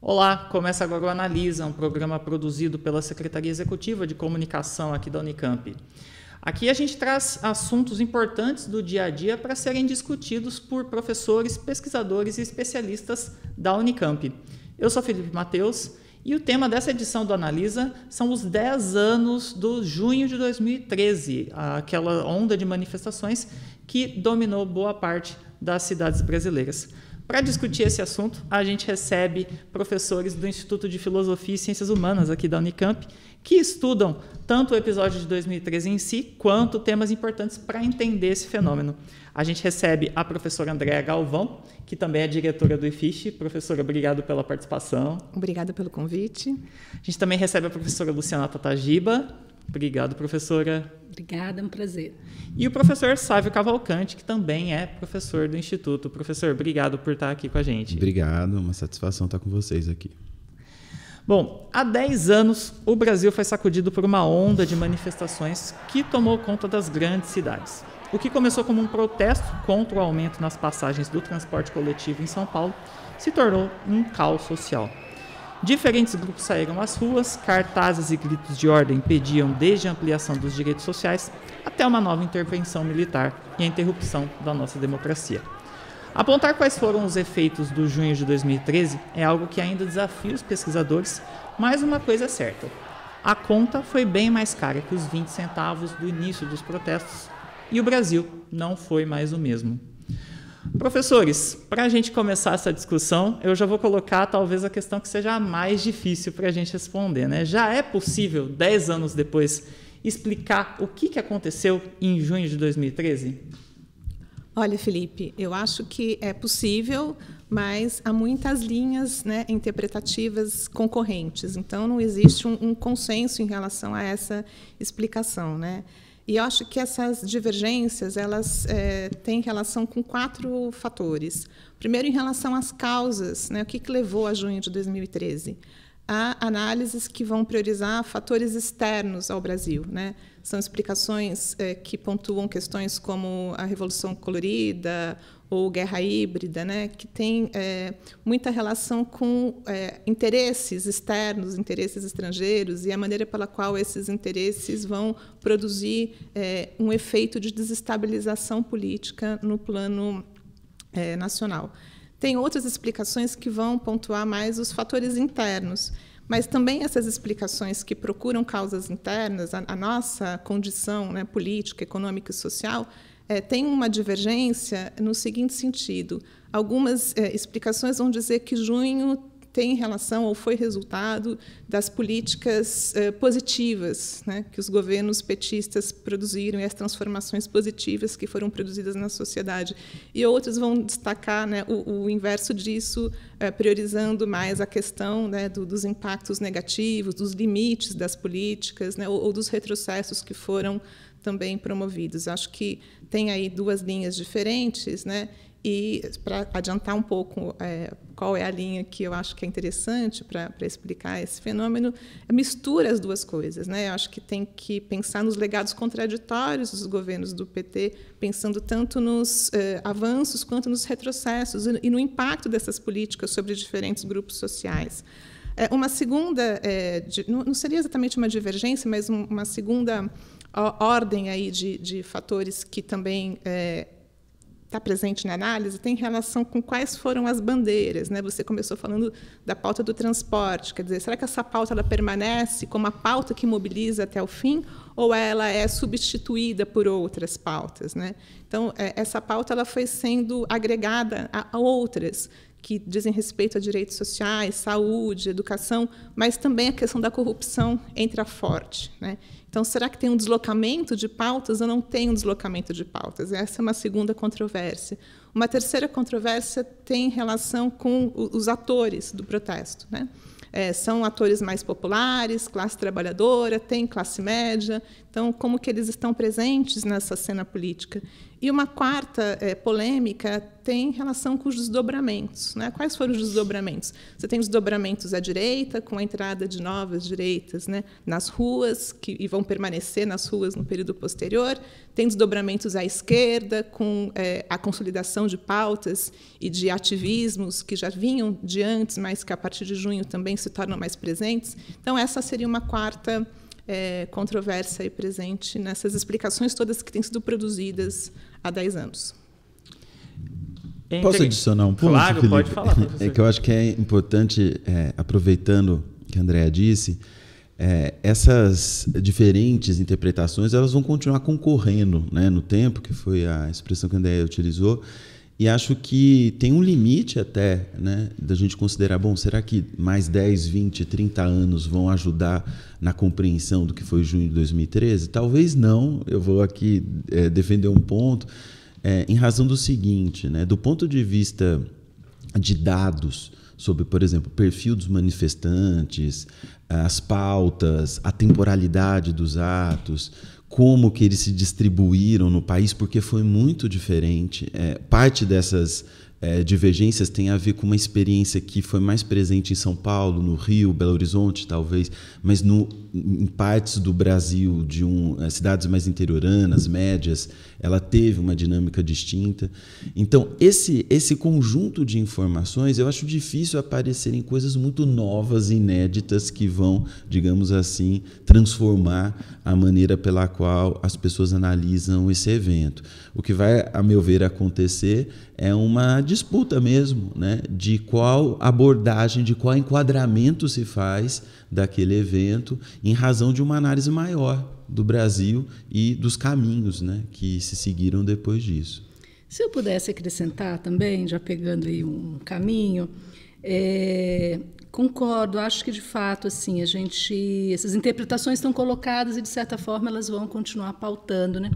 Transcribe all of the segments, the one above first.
Olá, começa agora o Analisa, um programa produzido pela Secretaria Executiva de Comunicação aqui da Unicamp. Aqui a gente traz assuntos importantes do dia a dia para serem discutidos por professores, pesquisadores e especialistas da Unicamp. Eu sou Felipe Mateus e o tema dessa edição do Analisa são os 10 anos do junho de 2013, aquela onda de manifestações que dominou boa parte das cidades brasileiras. Para discutir esse assunto, a gente recebe professores do Instituto de Filosofia e Ciências Humanas aqui da Unicamp, que estudam tanto o episódio de 2013 em si, quanto temas importantes para entender esse fenômeno. A gente recebe a professora Andréa Galvão, que também é diretora do IFISH. Professora, obrigado pela participação. Obrigada pelo convite. A gente também recebe a professora Luciana Tatagiba. Obrigado, professora. Obrigada, é um prazer. E o professor Sávio Cavalcante, que também é professor do Instituto. Professor, obrigado por estar aqui com a gente. Obrigado, uma satisfação estar com vocês aqui. Bom, há 10 anos, o Brasil foi sacudido por uma onda de manifestações que tomou conta das grandes cidades. O que começou como um protesto contra o aumento nas passagens do transporte coletivo em São Paulo se tornou um caos social. Diferentes grupos saíram às ruas, cartazes e gritos de ordem pediam desde a ampliação dos direitos sociais até uma nova intervenção militar e a interrupção da nossa democracia. Apontar quais foram os efeitos do junho de 2013 é algo que ainda desafia os pesquisadores, mas uma coisa é certa: a conta foi bem mais cara que os 20 centavos do início dos protestos e o Brasil não foi mais o mesmo. Professores, para a gente começar essa discussão, eu já vou colocar talvez a questão que seja a mais difícil para a gente responder, né? Já é possível, 10 anos depois, explicar o que aconteceu em junho de 2013? Olha, Felipe, eu acho que é possível, mas há muitas linhas, né, interpretativas concorrentes. Então, não existe um consenso em relação a essa explicação, né? E eu acho que essas divergências elas têm relação com 4 fatores. Primeiro, em relação às causas, né? O que levou a junho de 2013? Há análises que vão priorizar fatores externos ao Brasil, né? São explicações que pontuam questões como a Revolução Colorida ou guerra híbrida, né? Que tem muita relação com interesses externos, interesses estrangeiros e a maneira pela qual esses interesses vão produzir um efeito de desestabilização política no plano nacional. Tem outras explicações que vão pontuar mais os fatores internos, mas também essas explicações que procuram causas internas, a nossa condição, né, política, econômica e social, tem uma divergência no seguinte sentido: algumas explicações vão dizer que junho tem relação ou foi resultado das políticas positivas, né, que os governos petistas produziram e as transformações positivas que foram produzidas na sociedade. E outros vão destacar, né, o inverso disso, priorizando mais a questão, né, dos impactos negativos, dos limites das políticas, né, ou dos retrocessos que foram também promovidos. Acho que tem aí 2 linhas diferentes, né? E, para adiantar um pouco qual é a linha que eu acho que é interessante para explicar esse fenômeno, mistura as 2 coisas, né? Eu acho que tem que pensar nos legados contraditórios dos governos do PT, pensando tanto nos avanços quanto nos retrocessos e no impacto dessas políticas sobre diferentes grupos sociais. Uma segunda, não seria exatamente uma divergência, mas uma segunda ordem aí de fatores que também está presente na análise, tem relação com quais foram as bandeiras, né? Você começou falando da pauta do transporte, quer dizer, será que essa pauta ela permanece como a pauta que mobiliza até o fim, ou ela é substituída por outras pautas, né? Então, essa pauta ela foi sendo agregada a outras que dizem respeito a direitos sociais, saúde, educação, mas também a questão da corrupção entra forte, né? Então, será que tem um deslocamento de pautas ou não tem um deslocamento de pautas? Essa é uma segunda controvérsia. Uma terceira controvérsia tem relação com os atores do protesto, né? São atores mais populares, classe trabalhadora, tem classe média. Então, como que eles estão presentes nessa cena política? E uma quarta polêmica tem relação com os desdobramentos, né? Quais foram os desdobramentos? Você tem desdobramentos à direita, com a entrada de novas direitas, né, nas ruas, e vão permanecer nas ruas no período posterior. Tem desdobramentos à esquerda, com a consolidação de pautas e de ativismos que já vinham de antes, mas que, a partir de junho, também se tornam mais presentes. Então, essa seria uma quarta controvérsia aí presente nessas explicações todas que têm sido produzidas há 10 anos. Posso adicionar um ponto, Claro, Felipe? pode falar, professor. É que eu acho que é importante, aproveitando o que a Andrea disse, essas diferentes interpretações elas vão continuar concorrendo, né, no tempo, que foi a expressão que a Andrea utilizou, e acho que tem um limite até, né, da gente considerar, bom, será que mais 10, 20, 30 anos vão ajudar na compreensão do que foi junho de 2013? Talvez não. Eu vou aqui defender um ponto em razão do seguinte, né, do ponto de vista de dados sobre, por exemplo, o perfil dos manifestantes, as pautas, a temporalidade dos atos, como que eles se distribuíram no país, porque foi muito diferente. Parte dessas divergências tem a ver com uma experiência que foi mais presente em São Paulo, no Rio, Belo Horizonte, talvez, mas em partes do Brasil, de cidades mais interioranas, médias, ela teve uma dinâmica distinta. Então, esse conjunto de informações, eu acho difícil aparecerem coisas muito novas e inéditas que vão, digamos assim, transformar a maneira pela qual as pessoas analisam esse evento. O que vai, a meu ver, acontecer é uma disputa mesmo, né, de qual abordagem, de qual enquadramento se faz daquele evento em razão de uma análise maior do Brasil e dos caminhos, né, que se seguiram depois disso. Se eu pudesse acrescentar também, já pegando aí um caminho, concordo, acho que de fato assim, essas interpretações estão colocadas e de certa forma elas vão continuar pautando, né?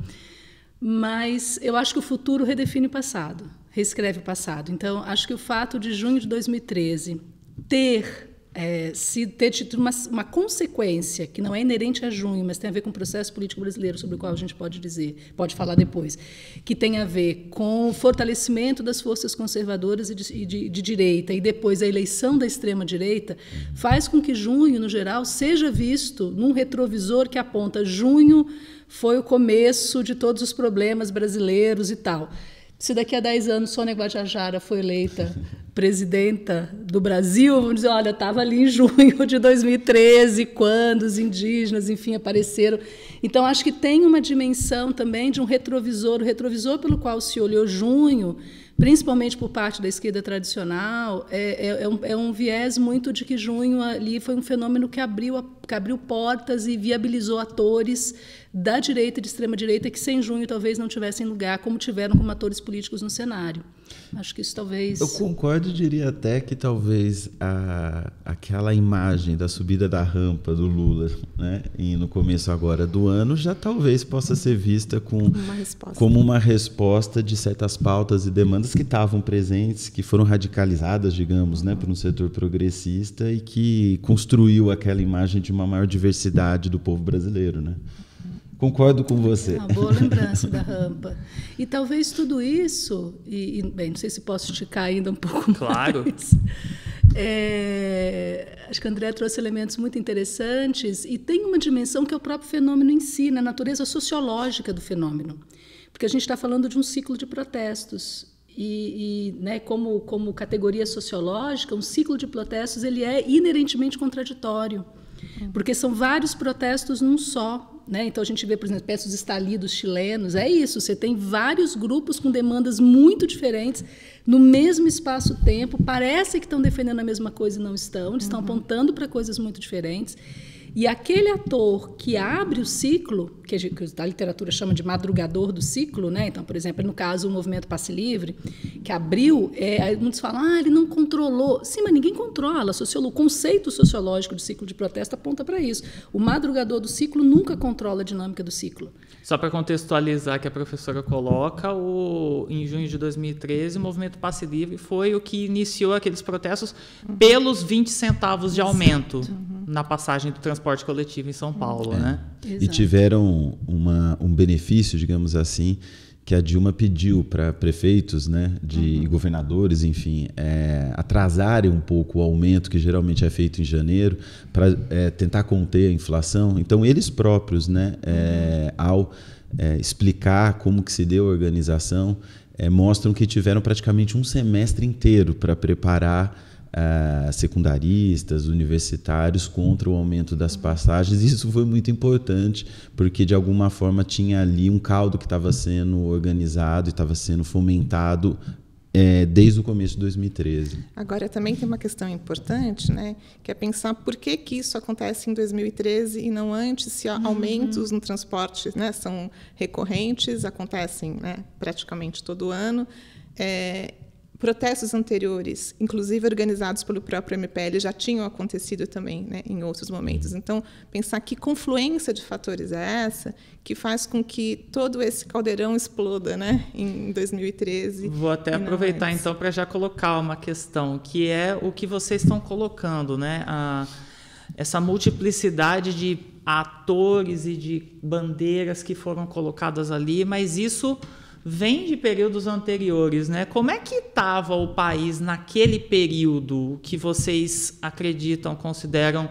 Mas eu acho que o futuro redefine o passado, reescreve o passado. Então, acho que o fato de junho de 2013 ter tido uma consequência que não é inerente a junho, mas tem a ver com o processo político brasileiro, sobre o qual a gente pode falar depois, que tem a ver com o fortalecimento das forças conservadoras e de direita, e depois a eleição da extrema-direita, faz com que junho, no geral, seja visto num retrovisor que aponta junho foi o começo de todos os problemas brasileiros e tal. Se daqui a 10 anos Sônia Guajajara foi eleita presidenta do Brasil, vamos dizer, olha, estava ali em junho de 2013, quando os indígenas, enfim, apareceram. Então, acho que tem uma dimensão também de um retrovisor, o retrovisor pelo qual se olhou junho, principalmente por parte da esquerda tradicional, é um viés muito de que junho ali foi um fenômeno que abriu portas e viabilizou atores da direita e de extrema-direita que sem junho talvez não tivessem lugar, como tiveram como atores políticos no cenário. Acho que isso talvez... Eu concordo e diria até que talvez aquela imagem da subida da rampa do Lula, né, e no começo agora do ano, já talvez possa ser vista como uma resposta de certas pautas e demandas que estavam presentes, que foram radicalizadas, digamos, né, por um setor progressista e que construiu aquela imagem de uma maior diversidade do povo brasileiro, né? Concordo com você. Uma boa lembrança da rampa. E talvez tudo isso, bem, não sei se posso esticar ainda um pouco claro. mais. Acho que a Andrea trouxe elementos muito interessantes e tem uma dimensão que é o próprio fenômeno em si, na natureza sociológica do fenômeno. Porque a gente está falando de um ciclo de protestos. Né, como categoria sociológica, um ciclo de protestos ele é inerentemente contraditório, porque são vários protestos num só. Né? Então, a gente vê, por exemplo, peças estalidos chilenos, é isso, você tem vários grupos com demandas muito diferentes, no mesmo espaço-tempo, parece que estão defendendo a mesma coisa e não estão, eles estão apontando para coisas muito diferentes. E aquele ator que abre o ciclo, que a literatura chama de madrugador do ciclo, né? Então, por exemplo, no caso o movimento Passe Livre, que abriu, muitos falam, ele não controlou. Sim, mas ninguém controla. O conceito sociológico de ciclo de protesto aponta para isso. O madrugador do ciclo nunca controla a dinâmica do ciclo. Só para contextualizar que a professora coloca, em junho de 2013, o movimento Passe Livre foi o que iniciou aqueles protestos pelos 20 centavos de aumento na passagem do transporte coletivo em São Paulo. Né? E tiveram um benefício, digamos assim, que a Dilma pediu para prefeitos, né, e governadores, enfim, atrasarem um pouco o aumento que geralmente é feito em janeiro para tentar conter a inflação. Então, eles próprios, né, ao explicar como que se deu a organização, mostram que tiveram praticamente um semestre inteiro para preparar secundaristas, universitários contra o aumento das passagens. Isso foi muito importante, porque de alguma forma tinha ali um caldo que estava sendo organizado e estava sendo fomentado desde o começo de 2013. Agora, também tem uma questão importante, né, que é pensar por que isso acontece em 2013 e não antes, se aumentos no transporte, né, são recorrentes, acontecem, né, praticamente todo ano. Protestos anteriores, inclusive organizados pelo próprio MPL, já tinham acontecido também, né, em outros momentos. Então, pensar que confluência de fatores é essa que faz com que todo esse caldeirão exploda, né, em 2013. Vou até aproveitar, então, para já colocar uma questão, que é o que vocês estão colocando, né, essa multiplicidade de atores e de bandeiras que foram colocadas ali, mas isso vem de períodos anteriores, né? Como é que estava o país naquele período que vocês acreditam, consideram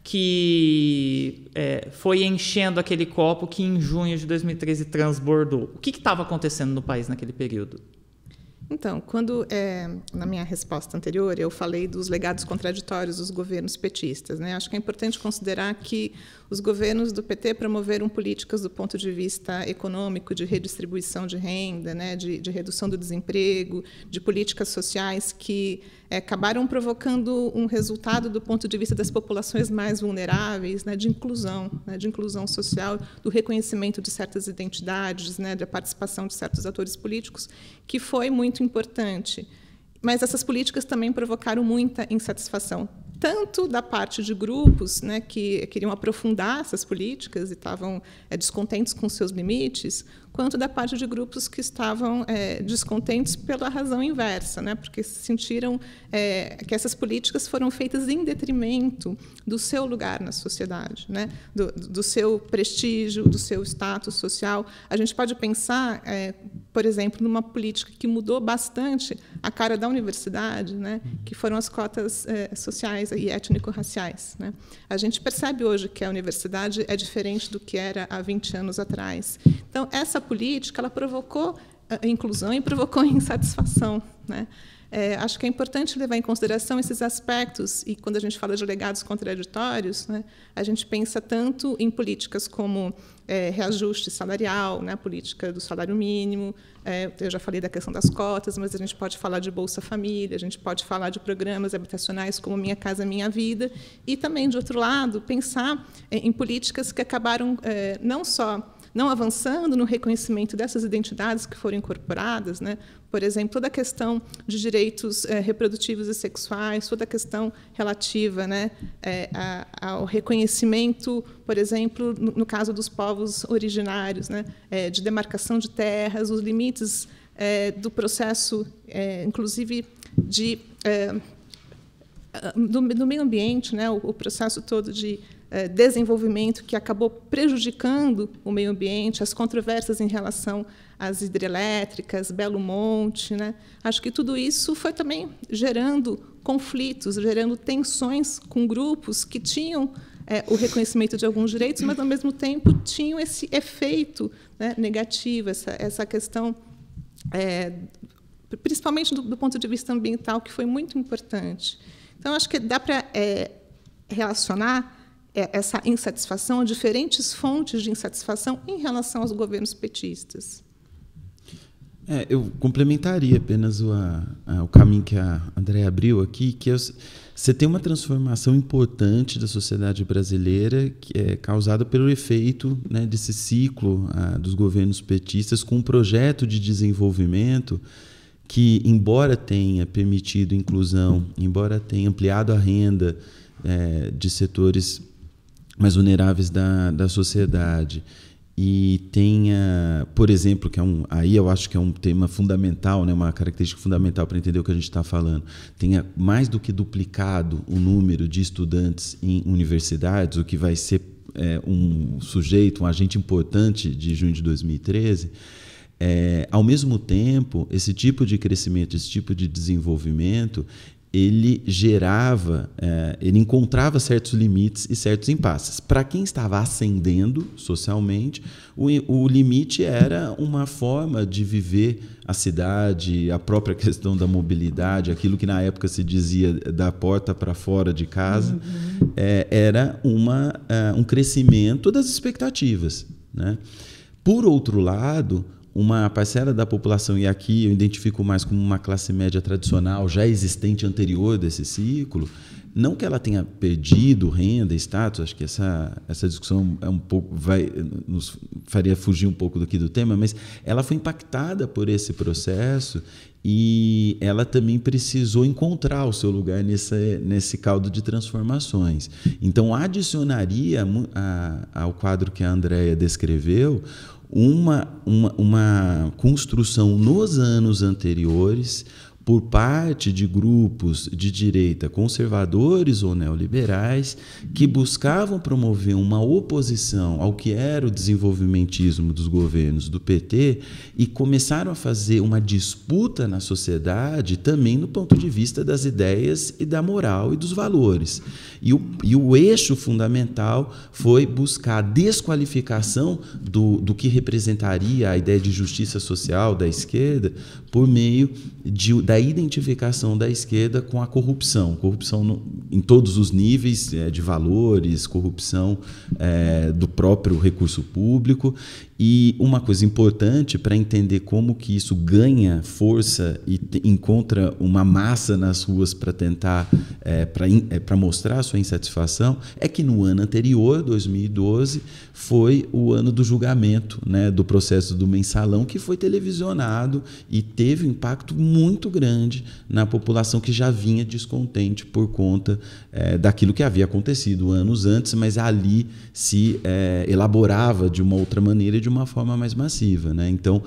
que foi enchendo aquele copo que em junho de 2013 transbordou? O que estava acontecendo no país naquele período? Então, quando, na minha resposta anterior, eu falei dos legados contraditórios dos governos petistas, né? Acho que é importante considerar que os governos do PT promoveram políticas do ponto de vista econômico, de redistribuição de renda, né? de redução do desemprego, de políticas sociais que acabaram provocando um resultado do ponto de vista das populações mais vulneráveis, né? De inclusão social, do reconhecimento de certas identidades, né? Da participação de certos atores políticos, que foi muito importante. Mas essas políticas também provocaram muita insatisfação, tanto da parte de grupos, né, que queriam aprofundar essas políticas e estavam descontentes com seus limites, quanto da parte de grupos que estavam descontentes pela razão inversa, né, porque sentiram que essas políticas foram feitas em detrimento do seu lugar na sociedade, né, do seu prestígio, do seu status social. A gente pode pensar, por exemplo, numa política que mudou bastante a cara da universidade, né, que foram as cotas sociais e étnico-raciais, né. A gente percebe hoje que a universidade é diferente do que era há 20 anos atrás. Então, essa política ela provocou a inclusão e provocou a insatisfação, né. Acho que é importante levar em consideração esses aspectos, e quando a gente fala de legados contraditórios, né, a gente pensa tanto em políticas como reajuste salarial, né, a política do salário mínimo, eu já falei da questão das cotas, mas a gente pode falar de Bolsa Família, a gente pode falar de programas habitacionais como Minha Casa Minha Vida, e também, de outro lado, pensar em políticas que acabaram não avançando no reconhecimento dessas identidades que foram incorporadas, né? Por exemplo, toda a questão de direitos reprodutivos e sexuais, toda a questão relativa, né, ao reconhecimento, por exemplo, no caso dos povos originários, né, de demarcação de terras, os limites do processo, inclusive do meio ambiente, né, o processo todo de desenvolvimento que acabou prejudicando o meio ambiente, as controvérsias em relação às hidrelétricas, Belo Monte, né? Acho que tudo isso foi também gerando conflitos, gerando tensões com grupos que tinham o reconhecimento de alguns direitos, mas, ao mesmo tempo, tinham esse efeito, né, negativo, essa questão, principalmente do ponto de vista ambiental, que foi muito importante. Então, acho que dá para relacionar essa insatisfação a diferentes fontes de insatisfação em relação aos governos petistas. Eu complementaria apenas o caminho que a Andréa abriu aqui, que você tem uma transformação importante da sociedade brasileira que é causada pelo efeito, né, desse ciclo dos governos petistas, com um projeto de desenvolvimento que, embora tenha permitido inclusão, embora tenha ampliado a renda de setores mais vulneráveis da sociedade, e tenha, por exemplo, aí eu acho que é um tema fundamental, né, uma característica fundamental para entender o que a gente está falando, tenha mais do que duplicado o número de estudantes em universidades, o que vai ser um agente importante de junho de 2013, Ao mesmo tempo, esse tipo de crescimento, esse tipo de desenvolvimento, ele ele encontrava certos limites e certos impasses. Para quem estava ascendendo socialmente, o limite era uma forma de viver a cidade, a própria questão da mobilidade, aquilo que na época se dizia da porta para fora de casa, era um crescimento das expectativas, né? Por outro lado, uma parcela da população, e aqui eu identifico mais como uma classe média tradicional, já existente anterior desse ciclo, não que ela tenha perdido renda, status, acho que essa discussão nos faria fugir um pouco do tema, mas ela foi impactada por esse processo e ela também precisou encontrar o seu lugar nesse caldo de transformações. Então, adicionaria ao quadro que a Andréa descreveu uma construção nos anos anteriores por parte de grupos de direita conservadores ou neoliberais que buscavam promover uma oposição ao que era o desenvolvimentismo dos governos do PT e começaram a fazer uma disputa na sociedade também no ponto de vista das ideias e da moral e dos valores. E o eixo fundamental foi buscar a desqualificação do que representaria a ideia de justiça social da esquerda por meio da identificação da esquerda com a corrupção em todos os níveis de valores, corrupção do próprio recurso público. E uma coisa importante para entender como que isso ganha força e encontra uma massa nas ruas para tentar, para mostrar a sua insatisfação, é que no ano anterior, 2012, foi o ano do julgamento, né, do processo do Mensalão, que foi televisionado e teve um impacto muito grande na população que já vinha descontente por conta daquilo que havia acontecido anos antes, mas ali se elaborava de uma outra maneira, de uma forma mais massiva, né? Então,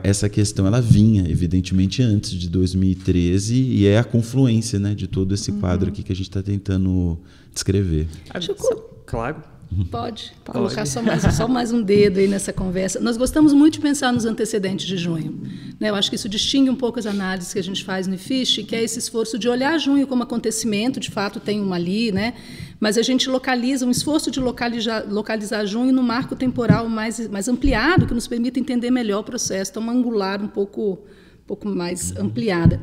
essa questão ela vinha, evidentemente, antes de 2013 e é a confluência, né, de todo esse quadro aqui que a gente está tentando descrever. Claro. Pode colocar só mais um dedo aí nessa conversa. Nós gostamos muito de pensar nos antecedentes de junho, né? Eu acho que isso distingue um pouco as análises que a gente faz no IFISH, que é esse esforço de olhar junho como acontecimento, de fato tem uma ali, né? Mas a gente localiza, um esforço de localizar junho no marco temporal mais ampliado, que nos permite entender melhor o processo, então uma angular um pouco mais ampliada.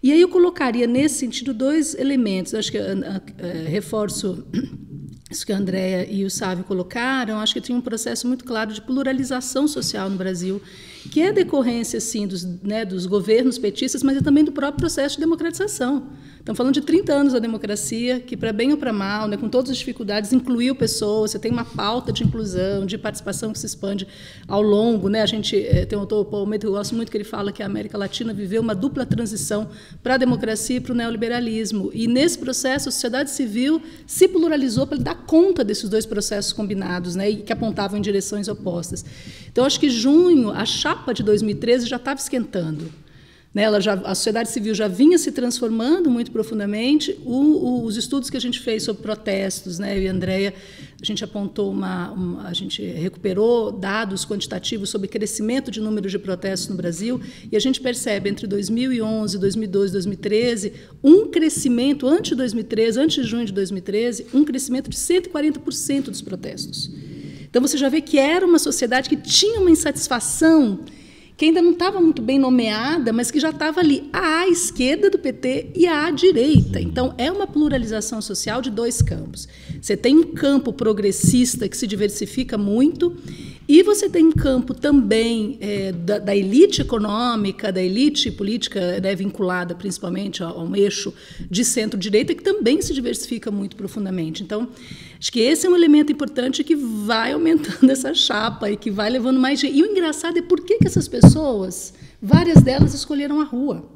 E aí eu colocaria nesse sentido dois elementos, acho que reforço isso que a Andréa e o Sávio colocaram. Acho que tem um processo muito claro de pluralização social no Brasil, que é decorrência, sim, dos governos petistas, mas é também do próprio processo de democratização. Estamos falando de 30 anos da democracia, que, para bem ou para mal, né, com todas as dificuldades, incluiu pessoas, você tem uma pauta de inclusão, de participação que se expande ao longo. Né? A gente tem um autor, Paul Mead, eu gosto muito, que ele fala que a América Latina viveu uma dupla transição para a democracia e para o neoliberalismo. E, nesse processo, a sociedade civil se pluralizou para dar conta desses dois processos combinados, né, e que apontavam em direções opostas. Então, acho que junho, a chapa de 2013 já estava esquentando. Né, a sociedade civil já vinha se transformando muito profundamente. Os estudos que a gente fez sobre protestos, né, eu e a Andréa, a gente apontou a gente recuperou dados quantitativos sobre crescimento de número de protestos no Brasil, e a gente percebe entre 2011, 2012 e 2013 um crescimento, antes de junho de 2013, um crescimento de 140% dos protestos. Então você já vê que era uma sociedade que tinha uma insatisfação que ainda não estava muito bem nomeada, mas que já estava ali à esquerda do PT e à direita. Então, é uma pluralização social de dois campos. Você tem um campo progressista que se diversifica muito, e você tem um campo também da elite econômica, da elite política, né, vinculada principalmente a um eixo de centro-direita, que também se diversifica muito profundamente. Então, acho que esse é um elemento importante que vai aumentando essa chapa e que vai levando mais gente. E o engraçado é por que essas pessoas, várias delas, escolheram a rua.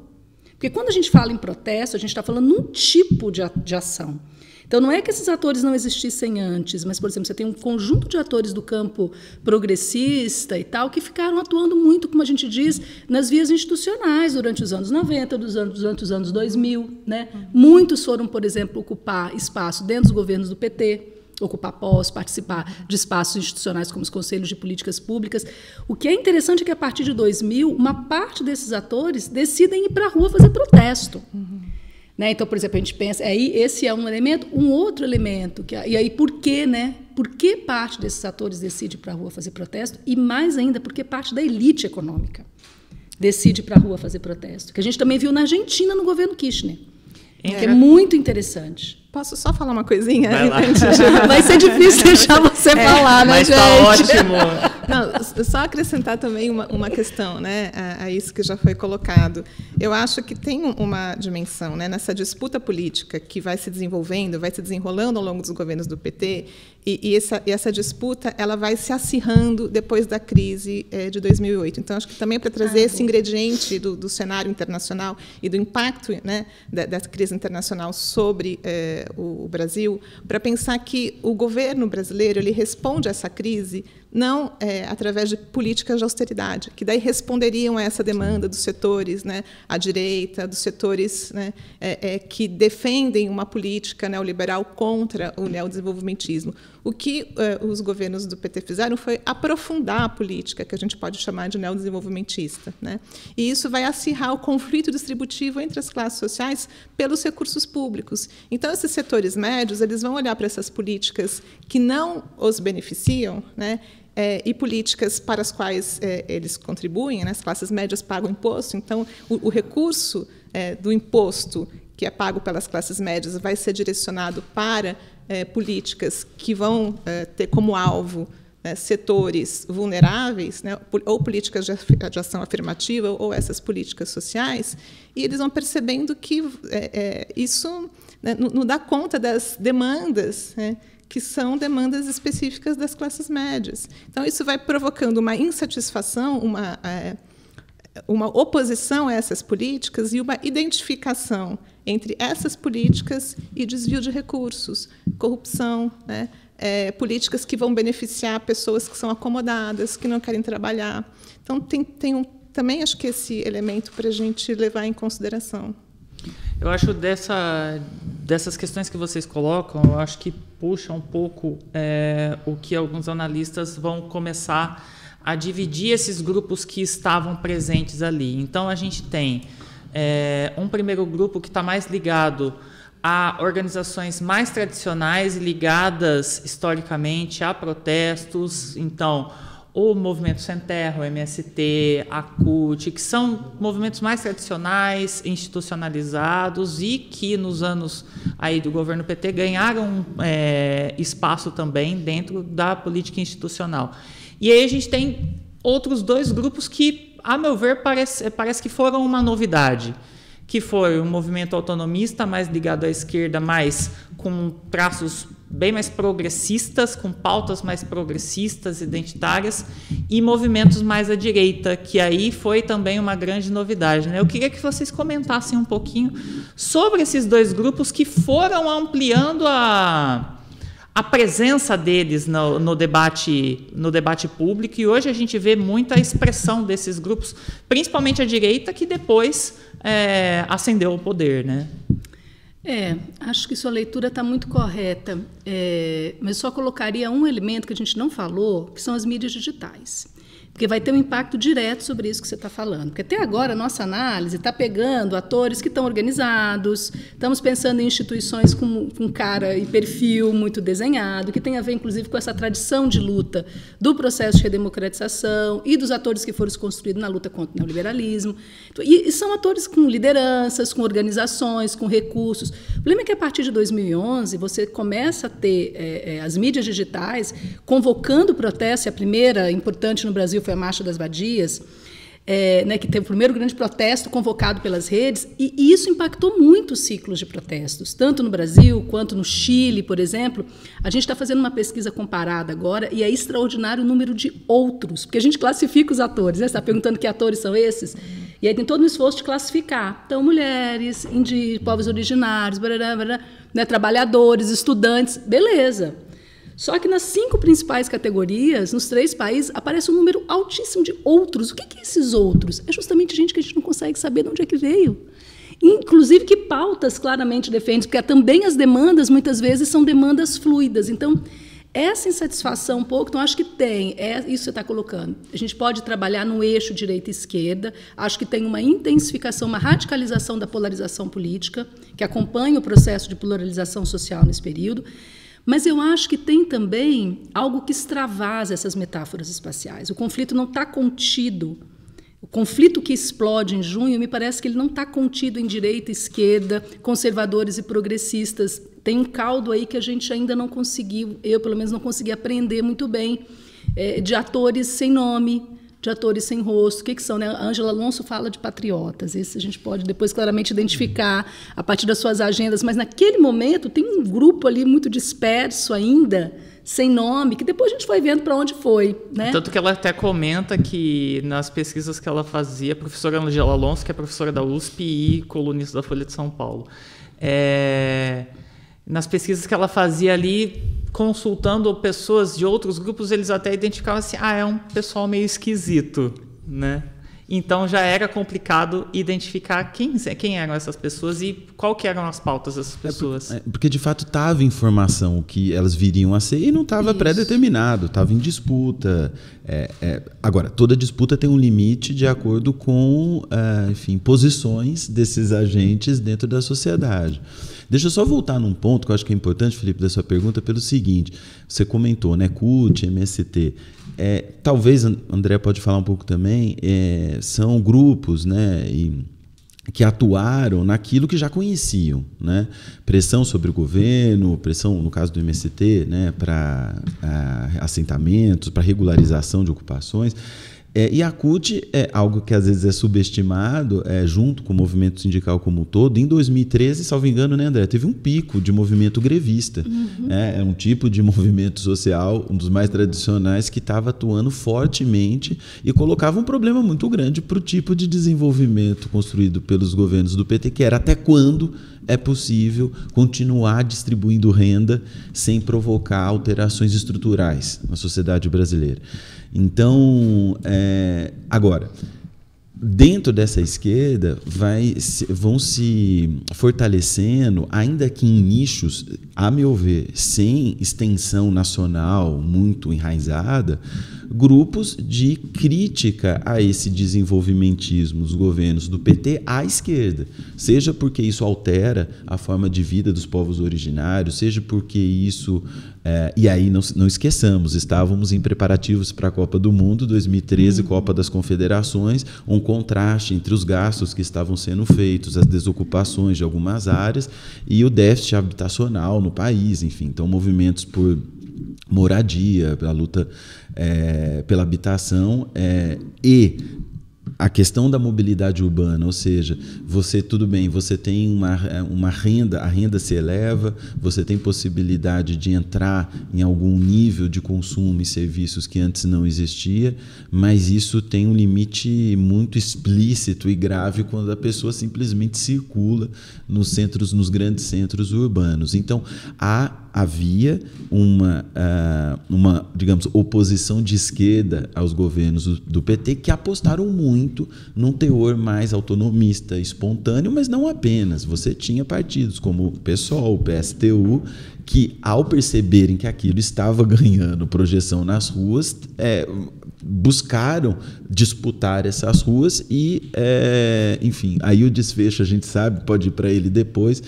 Porque quando a gente fala em protesto, a gente está falando num tipo de ação. Então, não é que esses atores não existissem antes, mas, por exemplo, você tem um conjunto de atores do campo progressista e tal, que ficaram atuando muito, como a gente diz, nas vias institucionais durante os anos 90, durante os anos 2000. Né? Muitos foram, por exemplo, ocupar espaço dentro dos governos do PT. ocupar postos, participar de espaços institucionais como os conselhos de políticas públicas. O que é interessante é que, a partir de 2000, uma parte desses atores decidem ir para a rua fazer protesto. Né? Então, por exemplo, a gente pensa, esse é um elemento, um outro elemento, e aí por quê, né? Por que parte desses atores decide ir para a rua fazer protesto? E mais ainda, por que parte da elite econômica decide ir para a rua fazer protesto? Que a gente também viu na Argentina, no governo Kirchner. É muito interessante. Posso só falar uma coisinha? Vai ser difícil deixar você falar, né, mas gente? Tá ótimo. Não, só acrescentar também uma questão, né, a isso que já foi colocado. Eu acho que tem uma dimensão, né, nessa disputa política que vai se desenvolvendo, vai se desenrolando ao longo dos governos do PT, e essa disputa ela vai se acirrando depois da crise de 2008. Então, acho que também para trazer esse ingrediente do cenário internacional e do impacto, né, da crise internacional sobre o Brasil, para pensar que o governo brasileiro ele responde a essa crise não através de políticas de austeridade, que daí responderiam a essa demanda dos setores, né, à direita, dos setores, né, que defendem uma política neoliberal contra o neodesenvolvimentismo. O que os governos do PT fizeram foi aprofundar a política, que a gente pode chamar de neodesenvolvimentista, né? E isso vai acirrar o conflito distributivo entre as classes sociais pelos recursos públicos. Então, esses setores médios eles vão olhar para essas políticas que não os beneficiam, né? E políticas para as quais eles contribuem, né? As classes médias pagam imposto, então o recurso do imposto que é pago pelas classes médias vai ser direcionado para políticas que vão ter como alvo setores vulneráveis, né? Ou políticas de ação afirmativa ou essas políticas sociais, e eles vão percebendo que isso, né, não dá conta das demandas, né, que são demandas específicas das classes médias. Então, isso vai provocando uma insatisfação, uma oposição a essas políticas e uma identificação entre essas políticas e desvio de recursos, corrupção, né? Políticas que vão beneficiar pessoas que são acomodadas, que não querem trabalhar. Então, também acho que esse elemento para a gente levar em consideração. Eu acho dessas questões que vocês colocam, eu acho que puxa um pouco o que alguns analistas vão começar a dividir esses grupos que estavam presentes ali. Então, a gente tem um primeiro grupo que está mais ligado a organizações mais tradicionais e ligadas historicamente a protestos. Então, o Movimento Sem Terra, o MST, a CUT, que são movimentos mais tradicionais, institucionalizados e que nos anos aí do governo PT ganharam espaço também dentro da política institucional. E aí a gente tem outros dois grupos que, a meu ver, parece que foram uma novidade, que foi o movimento autonomista, mais ligado à esquerda, mais com traços bem mais progressistas, com pautas mais progressistas, identitárias, e movimentos mais à direita, que aí foi também uma grande novidade, né? Eu queria que vocês comentassem um pouquinho sobre esses dois grupos que foram ampliando a presença deles no debate público, e hoje a gente vê muita expressão desses grupos, principalmente a direita, que depois ascendeu ao poder, né? Acho que sua leitura está muito correta, mas só colocaria um elemento que a gente não falou, que são as mídias digitais. Porque vai ter um impacto direto sobre isso que você está falando. Porque até agora a nossa análise está pegando atores que estão organizados, estamos pensando em instituições com cara e perfil muito desenhado, que tem a ver, inclusive, com essa tradição de luta do processo de redemocratização e dos atores que foram construídos na luta contra o neoliberalismo. E são atores com lideranças, com organizações, com recursos. O problema é que, a partir de 2011, você começa a ter as mídias digitais convocando protestos, e a primeira importante no Brasil foi a Marcha das Vadias, que teve o primeiro grande protesto convocado pelas redes, e isso impactou muito os ciclos de protestos, tanto no Brasil quanto no Chile, por exemplo. A gente está fazendo uma pesquisa comparada agora, e é extraordinário o número de outros, porque a gente classifica os atores, né? Você está perguntando que atores são esses? E aí tem todo um esforço de classificar. Então, mulheres, povos originários, né, trabalhadores, estudantes, beleza. Só que nas 5 principais categorias, nos 3 países, aparece um número altíssimo de outros. O que é esses outros? É justamente gente que a gente não consegue saber de onde é que veio. Inclusive, que pautas claramente defende, porque também as demandas, muitas vezes, são demandas fluidas. Então, essa insatisfação um pouco, então, acho que tem, isso que você está colocando. A gente pode trabalhar no eixo direita e esquerda, acho que tem uma intensificação, uma radicalização da polarização política, que acompanha o processo de pluralização social nesse período, mas eu acho que tem também algo que extravasa essas metáforas espaciais. O conflito não está contido. O conflito que explode em junho, me parece que ele não está contido em direita, esquerda, conservadores e progressistas. Tem um caldo aí que a gente ainda não conseguiu, eu pelo menos não consegui aprender muito bem, de atores sem nome, de atores sem rosto. O que são, né? A Ângela Alonso fala de patriotas. Esse a gente pode depois claramente identificar a partir das suas agendas, mas naquele momento tem um grupo ali muito disperso ainda, sem nome, que depois a gente foi vendo para onde foi, né? Tanto que ela até comenta que nas pesquisas que ela fazia, a professora Ângela Alonso, que é professora da USP e colunista da Folha de São Paulo, nas pesquisas que ela fazia ali, consultando pessoas de outros grupos, eles até identificavam assim, é um pessoal meio esquisito, né? Então já era complicado identificar quem eram essas pessoas e qual que eram as pautas dessas pessoas. Porque de fato estava informação que elas viriam a ser e não estava pré-determinado, estava em disputa. Agora, toda disputa tem um limite de acordo com posições desses agentes dentro da sociedade. Deixa eu só voltar num ponto que eu acho que é importante, Felipe, da sua pergunta, pelo seguinte, você comentou, né, CUT, MST, talvez, André pode falar um pouco também, são grupos, né, que atuaram naquilo que já conheciam, né? Pressão sobre o governo, pressão, no caso do MST, né, para assentamentos, para regularização de ocupações. E a CUT é algo que às vezes é subestimado, junto com o movimento sindical como um todo. Em 2013, salvo engano, né, André, teve um pico de movimento grevista. Uhum. É um tipo de movimento social, um dos mais tradicionais, que estava atuando fortemente e colocava um problema muito grande para o tipo de desenvolvimento construído pelos governos do PT, que era até quando é possível continuar distribuindo renda sem provocar alterações estruturais na sociedade brasileira. Então, agora, dentro dessa esquerda vão se fortalecendo, ainda que em nichos, a meu ver, sem extensão nacional muito enraizada, grupos de crítica a esse desenvolvimentismo dos governos do PT à esquerda, seja porque isso altera a forma de vida dos povos originários, seja porque isso... e aí não esqueçamos, estávamos em preparativos para a Copa do Mundo, 2013, Copa das Confederações, um contraste entre os gastos que estavam sendo feitos, as desocupações de algumas áreas e o déficit habitacional no país, enfim, então movimentos por moradia, pela luta pela habitação e a questão da mobilidade urbana, ou seja, você tem uma renda, a renda se eleva, você tem possibilidade de entrar em algum nível de consumo e serviços que antes não existia, mas isso tem um limite muito explícito e grave quando a pessoa simplesmente circula nos grandes centros urbanos. Então, havia uma digamos, oposição de esquerda aos governos do PT que apostaram muito num teor mais autonomista, espontâneo, mas não apenas. Você tinha partidos como o PSOL, o PSTU, que, ao perceberem que aquilo estava ganhando projeção nas ruas, buscaram disputar essas ruas e, enfim, aí o desfecho a gente sabe, pode ir para ele depois,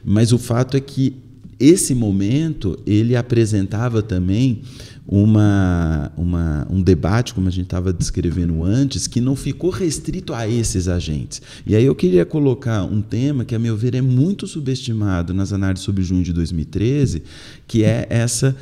mas o fato é que esse momento ele apresentava também um debate, como a gente estava descrevendo antes, que não ficou restrito a esses agentes. E aí eu queria colocar um tema que, a meu ver, é muito subestimado nas análises sobre junho de 2013, que é essa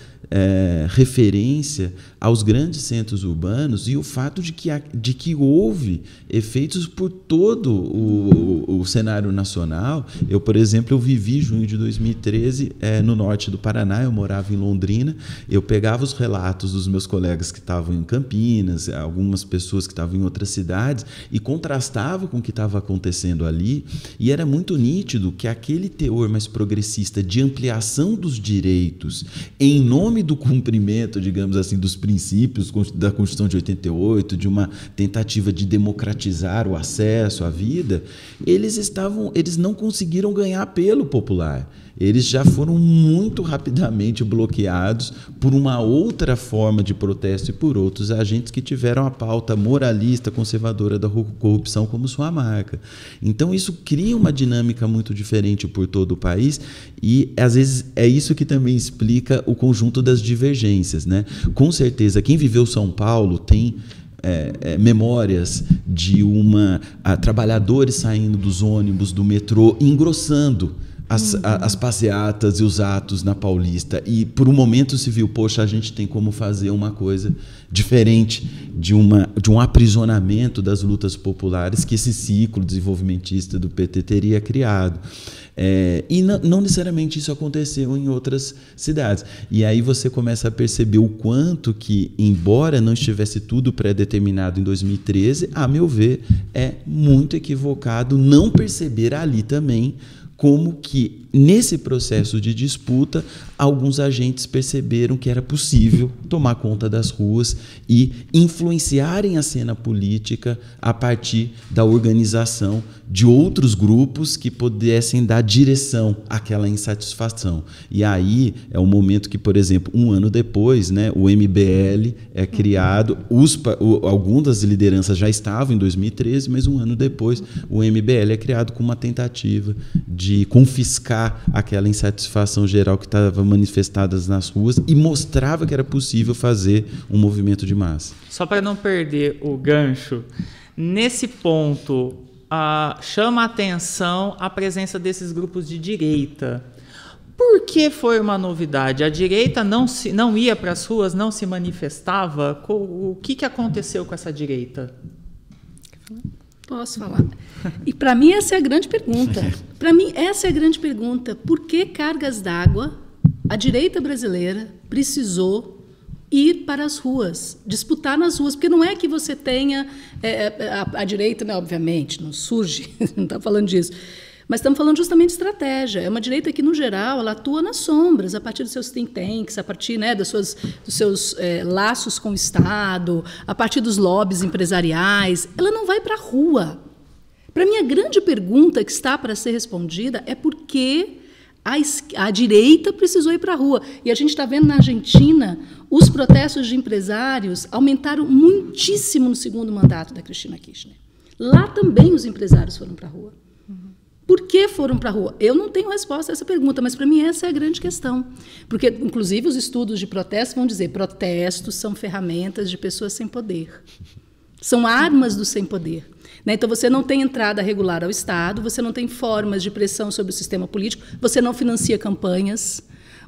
referência aos grandes centros urbanos e o fato de que houve efeitos por todo o cenário nacional. Eu, por exemplo, eu vivi junho de 2013 no norte do Paraná, eu morava em Londrina, eu pegava os relatos dos meus colegas que estavam em Campinas, algumas pessoas que estavam em outras cidades, e contrastava com o que estava acontecendo ali, e era muito nítido que aquele teor mais progressista de ampliação dos direitos em nome do cumprimento, digamos assim, dos princípios da Constituição de 88, de uma tentativa de democratizar o acesso à vida, eles não conseguiram ganhar apelo popular. Eles já foram muito rapidamente bloqueados por uma outra forma de protesto e por outros agentes que tiveram a pauta moralista, conservadora da corrupção como sua marca. Então, isso cria uma dinâmica muito diferente por todo o país e, às vezes, é isso que também explica o conjunto das divergências, né? Com certeza, quem viveu São Paulo tem memórias de trabalhadores saindo dos ônibus, do metrô, engrossando as passeatas e os atos na Paulista. E, por um momento, se viu, poxa, a gente tem como fazer uma coisa diferente de um aprisionamento das lutas populares que esse ciclo desenvolvimentista do PT teria criado. E não necessariamente isso aconteceu em outras cidades. E aí você começa a perceber o quanto que, embora não estivesse tudo pré-determinado em 2013, a meu ver, é muito equivocado não perceber ali também como que, nesse processo de disputa, alguns agentes perceberam que era possível tomar conta das ruas e influenciarem a cena política a partir da organização de outros grupos que pudessem dar direção àquela insatisfação. E aí é um momento que, por exemplo, um ano depois, né, o MBL é criado, algumas das lideranças já estavam em 2013, mas um ano depois o MBL é criado com uma tentativa de confiscar aquela insatisfação geral que estava manifestada nas ruas e mostrava que era possível fazer um movimento de massa. Só para não perder o gancho, nesse ponto chama a atenção a presença desses grupos de direita. Por que foi uma novidade? A direita não ia para as ruas, não se manifestava? O que aconteceu com essa direita? Posso falar? E para mim essa é a grande pergunta. Para mim essa é a grande pergunta. Por que cargas d'água a direita brasileira precisou ir para as ruas, disputar nas ruas? Porque não é que você tenha a direita, né, obviamente, não surge, não está falando disso, mas estamos falando justamente de estratégia. É uma direita que, no geral, ela atua nas sombras, a partir dos seus think tanks, a partir, né, dos seus laços com o Estado, a partir dos lobbies empresariais. Ela não vai para a rua. Para mim, a grande pergunta que está para ser respondida é por que a direita precisou ir para a rua. E a gente está vendo na Argentina, os protestos de empresários aumentaram muitíssimo no segundo mandato da Cristina Kirchner. Lá também os empresários foram para a rua. Por que foram para a rua? Eu não tenho resposta a essa pergunta, mas para mim essa é a grande questão. Porque, inclusive, os estudos de protesto vão dizer que protestos são ferramentas de pessoas sem poder. São armas do sem poder. Né? Então, você não tem entrada regular ao Estado, você não tem formas de pressão sobre o sistema político, você não financia campanhas,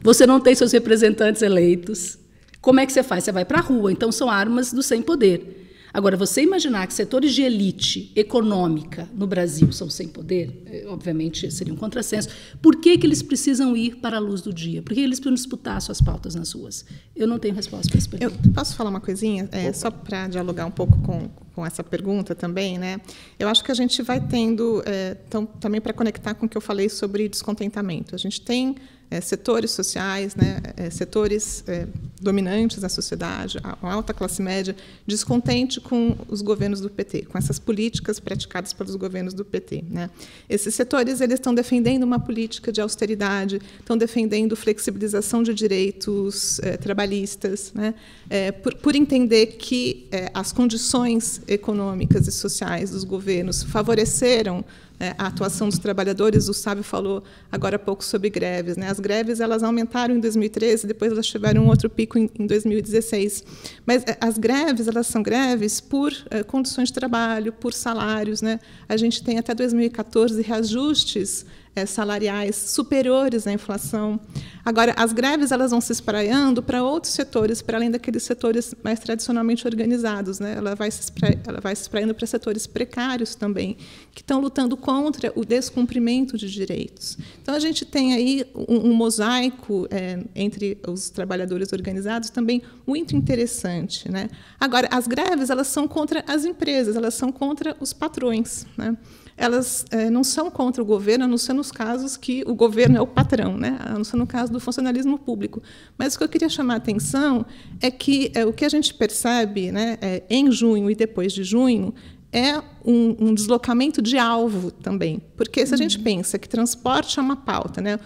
você não tem seus representantes eleitos. Como é que você faz? Você vai para a rua. Então, são armas do sem poder. Agora, você imaginar que setores de elite econômica no Brasil são sem poder, obviamente seria um contrassenso. Por que eles precisam ir para a luz do dia? Por que eles precisam disputar suas pautas nas ruas? Eu não tenho resposta para essa pergunta. Eu posso falar uma coisinha? Só para dialogar um pouco com essa pergunta também, né? Eu acho que a gente vai tendo, então, também para conectar com o que eu falei sobre descontentamento. A gente tem setores sociais, né, setores dominantes da sociedade, a alta classe média, descontente com os governos do PT, com essas políticas praticadas pelos governos do PT. Né? Esses setores eles estão defendendo uma política de austeridade, estão defendendo flexibilização de direitos trabalhistas, né? Por entender que as condições econômicas e sociais dos governos favoreceram a atuação dos trabalhadores. O Sábio falou agora há pouco sobre greves. Né? As greves elas aumentaram em 2013, depois elas tiveram um outro pico em 2016. Mas as greves elas são greves por condições de trabalho, por salários. Né? A gente tem até 2014 reajustes salariais superiores à inflação. Agora, as greves elas vão se espraiando para outros setores, para além daqueles setores mais tradicionalmente organizados, né? Ela vai se espraiando para setores precários também, que estão lutando contra o descumprimento de direitos. Então, a gente tem aí um mosaico entre os trabalhadores organizados também muito interessante, né? Agora, as greves elas são contra as empresas, elas são contra os patrões, né? Elas não são contra o governo, a não ser nos casos que o governo é o patrão, né? A não ser no caso do funcionalismo público. Mas o que eu queria chamar a atenção é que o que a gente percebe, né, em junho e depois de junho é um deslocamento de alvo também. Porque se a gente pensa que transporte é uma pauta, né,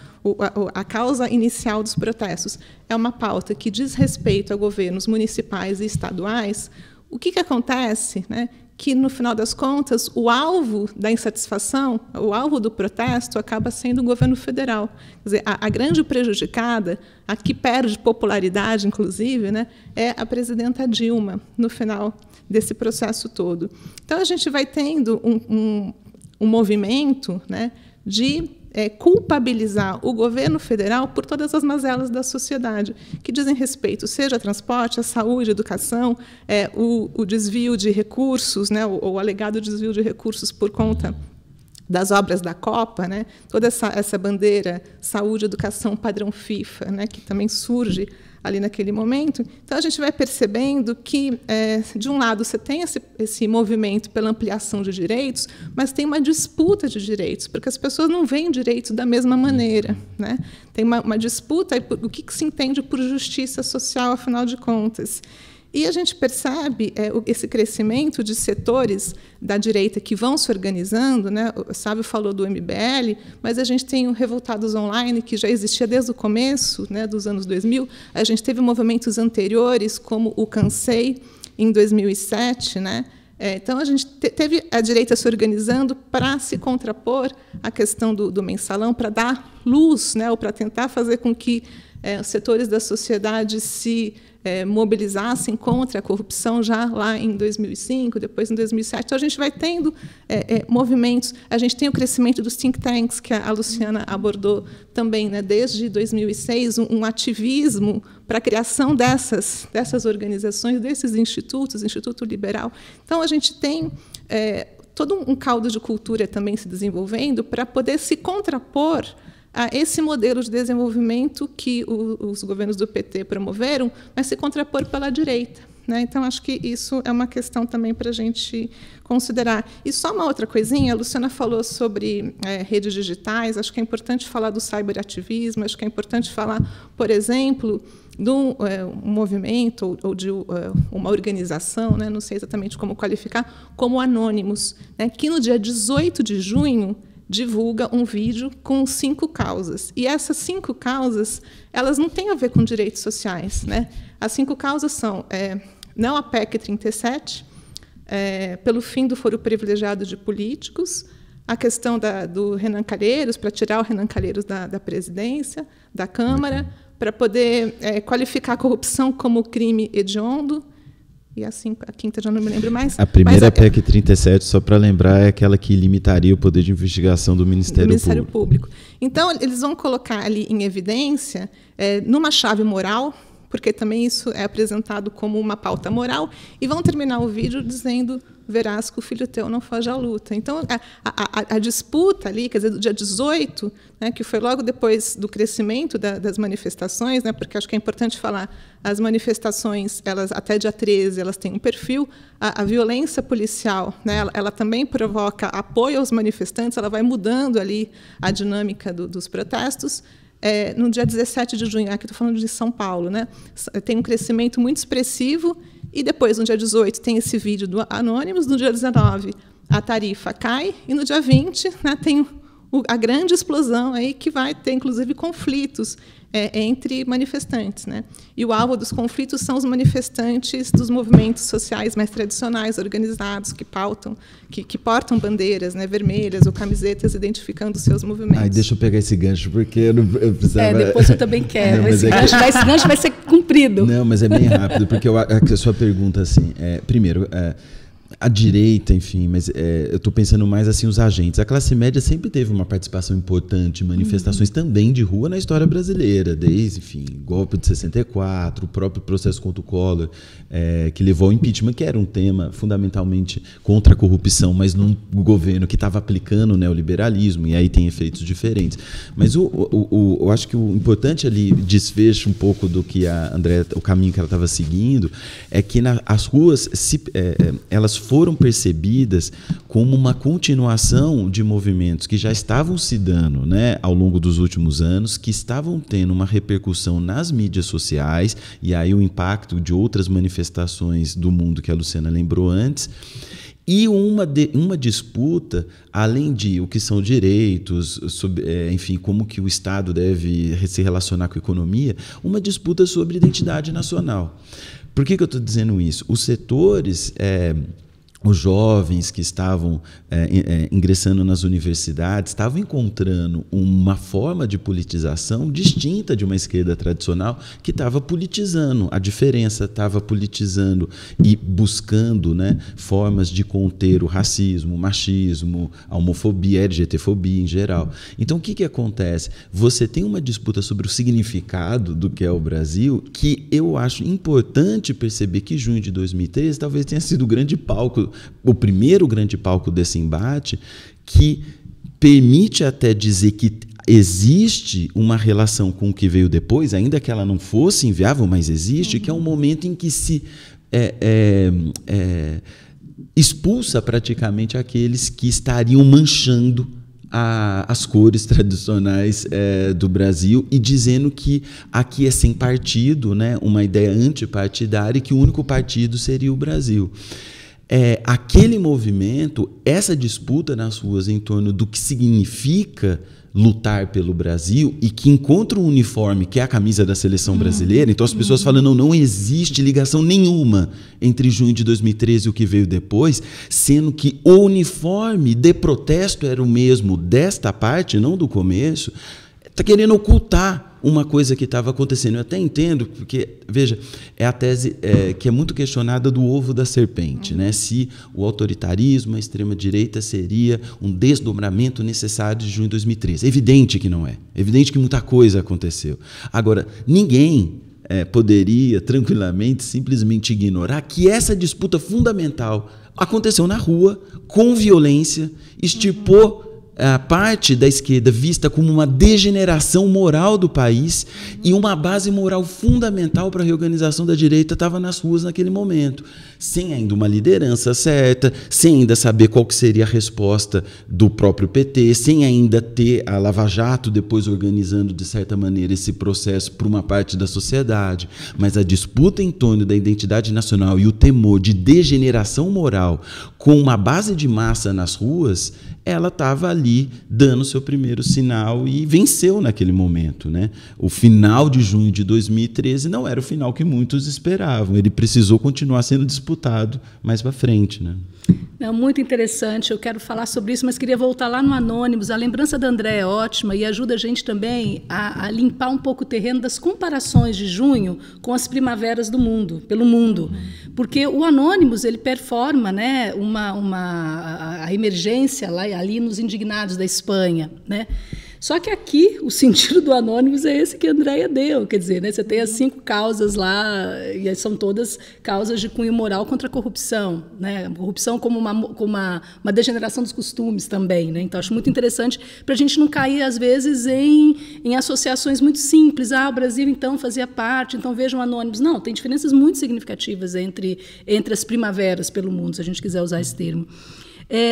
a causa inicial dos protestos é uma pauta que diz respeito a governos municipais e estaduais, o que acontece, né? Que, no final das contas, o alvo da insatisfação, o alvo do protesto, acaba sendo o governo federal. Quer dizer, a grande prejudicada, a que perde popularidade, inclusive, né, é a presidenta Dilma, no final desse processo todo. Então, a gente vai tendo um movimento, né, de culpabilizar o governo federal por todas as mazelas da sociedade, que dizem respeito, seja a transporte, a saúde, a educação, o desvio de recursos, né, o alegado desvio de recursos por conta das obras da Copa, né, toda essa bandeira saúde, educação, padrão FIFA, né, que também surge ali naquele momento. Então, a gente vai percebendo que, de um lado, você tem esse movimento pela ampliação de direitos, mas tem uma disputa de direitos, porque as pessoas não veem direitos da mesma maneira, né? Tem uma disputa, o que se entende por justiça social, afinal de contas. E a gente percebe esse crescimento de setores da direita que vão se organizando, né? O Sábio falou do MBL, mas a gente tem o Revoltados Online, que já existia desde o começo, né, dos anos 2000. A gente teve movimentos anteriores, como o Cansei, em 2007. Né? Então, a gente teve a direita se organizando para se contrapor à questão do mensalão, para dar luz, né, ou para tentar fazer com que os setores da sociedade se mobilizassem contra a corrupção já lá em 2005, depois em 2007. Então, a gente vai tendo movimentos. A gente tem o crescimento dos think tanks, que a Luciana abordou também, né, desde 2006, um ativismo para a criação dessas organizações, desses institutos, Instituto Liberal. Então, a gente tem todo um caldo de cultura também se desenvolvendo para poder se contrapor a esse modelo de desenvolvimento que os governos do PT promoveram, mas se contrapor pela direita. Né? Então, acho que isso é uma questão também para a gente considerar. E só uma outra coisinha, a Luciana falou sobre redes digitais, acho que é importante falar do cyberativismo, acho que é importante falar, por exemplo, de um movimento ou de uma organização, né? Não sei exatamente como qualificar, como Anonymous, né? Que no dia 18 de junho divulga um vídeo com 5 causas. E essas 5 causas, elas não têm a ver com direitos sociais. Né? As 5 causas são não a PEC 37, pelo fim do foro privilegiado de políticos, a questão do Renan Calheiros, para tirar o Renan Calheiros da presidência, da Câmara, para poder qualificar a corrupção como crime hediondo, e a quinta já não me lembro mais. A primeira PEC 37, só para lembrar, é aquela que limitaria o poder de investigação do Ministério Público. Então, eles vão colocar ali em evidência, numa chave moral, porque também isso é apresentado como uma pauta moral, e vão terminar o vídeo dizendo: verás que o filho teu não foge à luta. Então, a disputa ali, quer dizer, do dia 18, né, que foi logo depois do crescimento das manifestações, né, porque acho que é importante falar, as manifestações, elas até dia 13, elas têm um perfil, a violência policial, né, ela também provoca apoio aos manifestantes, ela vai mudando ali a dinâmica dos protestos. No dia 17 de junho, aqui estou falando de São Paulo, né, tem um crescimento muito expressivo, e depois, no dia 18, tem esse vídeo do Anonymous, no dia 19, a tarifa cai, e no dia 20, né, tem a grande explosão aí, que vai ter, inclusive, conflitos entre manifestantes. Né? E o alvo dos conflitos são os manifestantes dos movimentos sociais mais tradicionais, organizados, que portam bandeiras, né, vermelhas ou camisetas identificando os seus movimentos. Deixa eu pegar esse gancho, porque eu precisava... depois eu também quero. Não, esse gancho vai ser cumprido. Não, mas é bem rápido, porque a sua pergunta, assim, primeiro... a direita, enfim, mas eu estou pensando mais assim os agentes. A classe média sempre teve uma participação importante em manifestações também de rua na história brasileira, desde, enfim, golpe de 64, o próprio processo contra o Collor, que levou ao impeachment, que era um tema fundamentalmente contra a corrupção, mas num governo que estava aplicando o neoliberalismo, e aí tem efeitos diferentes. Mas eu acho que o importante ali, desfecho um pouco do que a Andréa, o caminho que ela estava seguindo, é que as ruas, elas foram percebidas como uma continuação de movimentos que já estavam se dando, né, ao longo dos últimos anos, que estavam tendo uma repercussão nas mídias sociais, e aí o impacto de outras manifestações do mundo que a Luciana lembrou antes, e uma disputa, além de o que são direitos, enfim, como que o Estado deve se relacionar com a economia, uma disputa sobre identidade nacional. Por que eu estou dizendo isso? Os setores, os jovens que estavam ingressando nas universidades estavam encontrando uma forma de politização distinta de uma esquerda tradicional que estava politizando a diferença, estava politizando e buscando, né, formas de conter o racismo, o machismo, a homofobia, a LGBTfobia em geral. Então, o que acontece? Você tem uma disputa sobre o significado do que é o Brasil, que eu acho importante perceber que junho de 2013 talvez tenha sido o grande palco, o primeiro grande palco desse embate, que permite até dizer que existe uma relação com o que veio depois, ainda que ela não fosse inviável, mas existe, que é um momento em que se expulsa praticamente aqueles que estariam manchando as cores tradicionais do Brasil e dizendo que aqui é sem partido, né, uma ideia antipartidária, e que o único partido seria o Brasil. Aquele movimento, essa disputa nas ruas em torno do que significa lutar pelo Brasil, e que encontra um uniforme que é a camisa da seleção brasileira. Então as pessoas falam, não existe ligação nenhuma entre junho de 2013 e o que veio depois, sendo que o uniforme de protesto era o mesmo desta parte, não do começo. Está querendo ocultar uma coisa que estava acontecendo. Eu até entendo, porque, veja, é a tese que é muito questionada do ovo da serpente, né? Se o autoritarismo, a extrema-direita, seria um desdobramento necessário de junho de 2013. É evidente que não é. É evidente que muita coisa aconteceu. Agora, ninguém poderia tranquilamente, simplesmente ignorar que essa disputa fundamental aconteceu na rua, com violência, extirpou a parte da esquerda vista como uma degeneração moral do país, e uma base moral fundamental para a reorganização da direita estava nas ruas naquele momento, sem ainda uma liderança certa, sem ainda saber qual que seria a resposta do próprio PT, sem ainda ter a Lava Jato depois organizando de certa maneira esse processo para uma parte da sociedade. Mas a disputa em torno da identidade nacional e o temor de degeneração moral com uma base de massa nas ruas, ela estava ali dando seu primeiro sinal e venceu naquele momento, né? O final de junho de 2013 não era o final que muitos esperavam. Ele precisou continuar sendo disputado mais para frente, né? Não, muito interessante, eu quero falar sobre isso, mas queria voltar lá no Anônimos. A lembrança da Andréa é ótima e ajuda a gente também a limpar um pouco o terreno das comparações de junho com as primaveras do mundo, pelo mundo. Porque o Anônimos, ele performa, né, a emergência lá, ali nos indignados da Espanha, né? Só que aqui o sentido do Anônimos é esse que a Andréa deu, quer dizer, né, você tem as 5 causas lá, e são todas causas de cunho moral contra a corrupção, né? A corrupção como uma degeneração dos costumes também, né? Então acho muito interessante para a gente não cair às vezes em associações muito simples. O Brasil então fazia parte, então vejam Anônimos. Não, tem diferenças muito significativas entre as primaveras pelo mundo, se a gente quiser usar esse termo.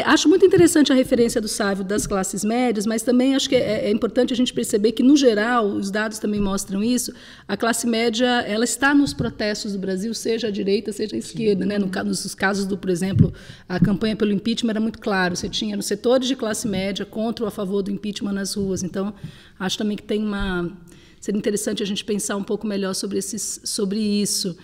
Acho muito interessante a referência do Sávio das classes médias, mas também acho que é importante a gente perceber que, no geral, os dados também mostram isso, a classe média ela está nos protestos do Brasil, seja a direita, seja a esquerda. Né? Nos casos por exemplo, a campanha pelo impeachment era muito claro, você tinha nos setores de classe média contra ou a favor do impeachment nas ruas. Então, acho também que seria interessante a gente pensar um pouco melhor sobre isso.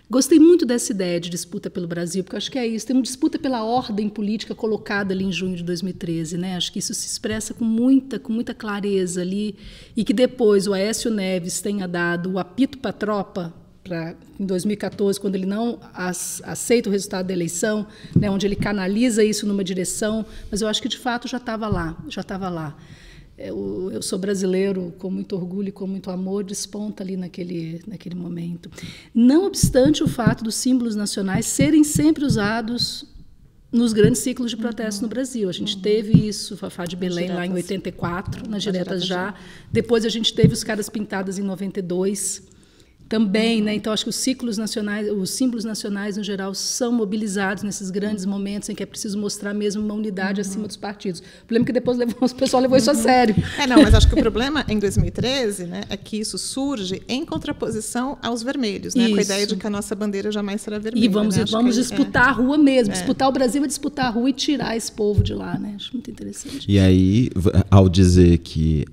Gostei muito dessa ideia de disputa pelo Brasil, porque eu acho que é isso, tem uma disputa pela ordem política colocada ali em junho de 2013, né? Acho que isso se expressa com muita clareza ali, e que depois o Aécio Neves tenha dado o apito para a tropa, em 2014, quando ele não aceita o resultado da eleição, né, onde ele canaliza isso numa direção, mas eu acho que, de fato, já estava lá. Eu sou brasileiro com muito orgulho e com muito amor, desponta ali naquele momento. Não obstante o fato dos símbolos nacionais serem sempre usados nos grandes ciclos de protesto no Brasil. A gente teve isso, o Fafá de Belém lá em 84, nas diretas já. Depois a gente teve os caras pintadas em 92. Também, né? Então acho que os símbolos nacionais no geral são mobilizados nesses grandes momentos em que é preciso mostrar mesmo uma unidade acima dos partidos. O problema é que depois o pessoal levou isso a sério. Não, mas acho que o problema em 2013, né, é que isso surge em contraposição aos vermelhos, né, com a ideia de que a nossa bandeira jamais será vermelha. E vamos disputar a rua mesmo, disputar o Brasil é disputar a rua e tirar esse povo de lá, né? Acho muito interessante. E aí, ao dizer que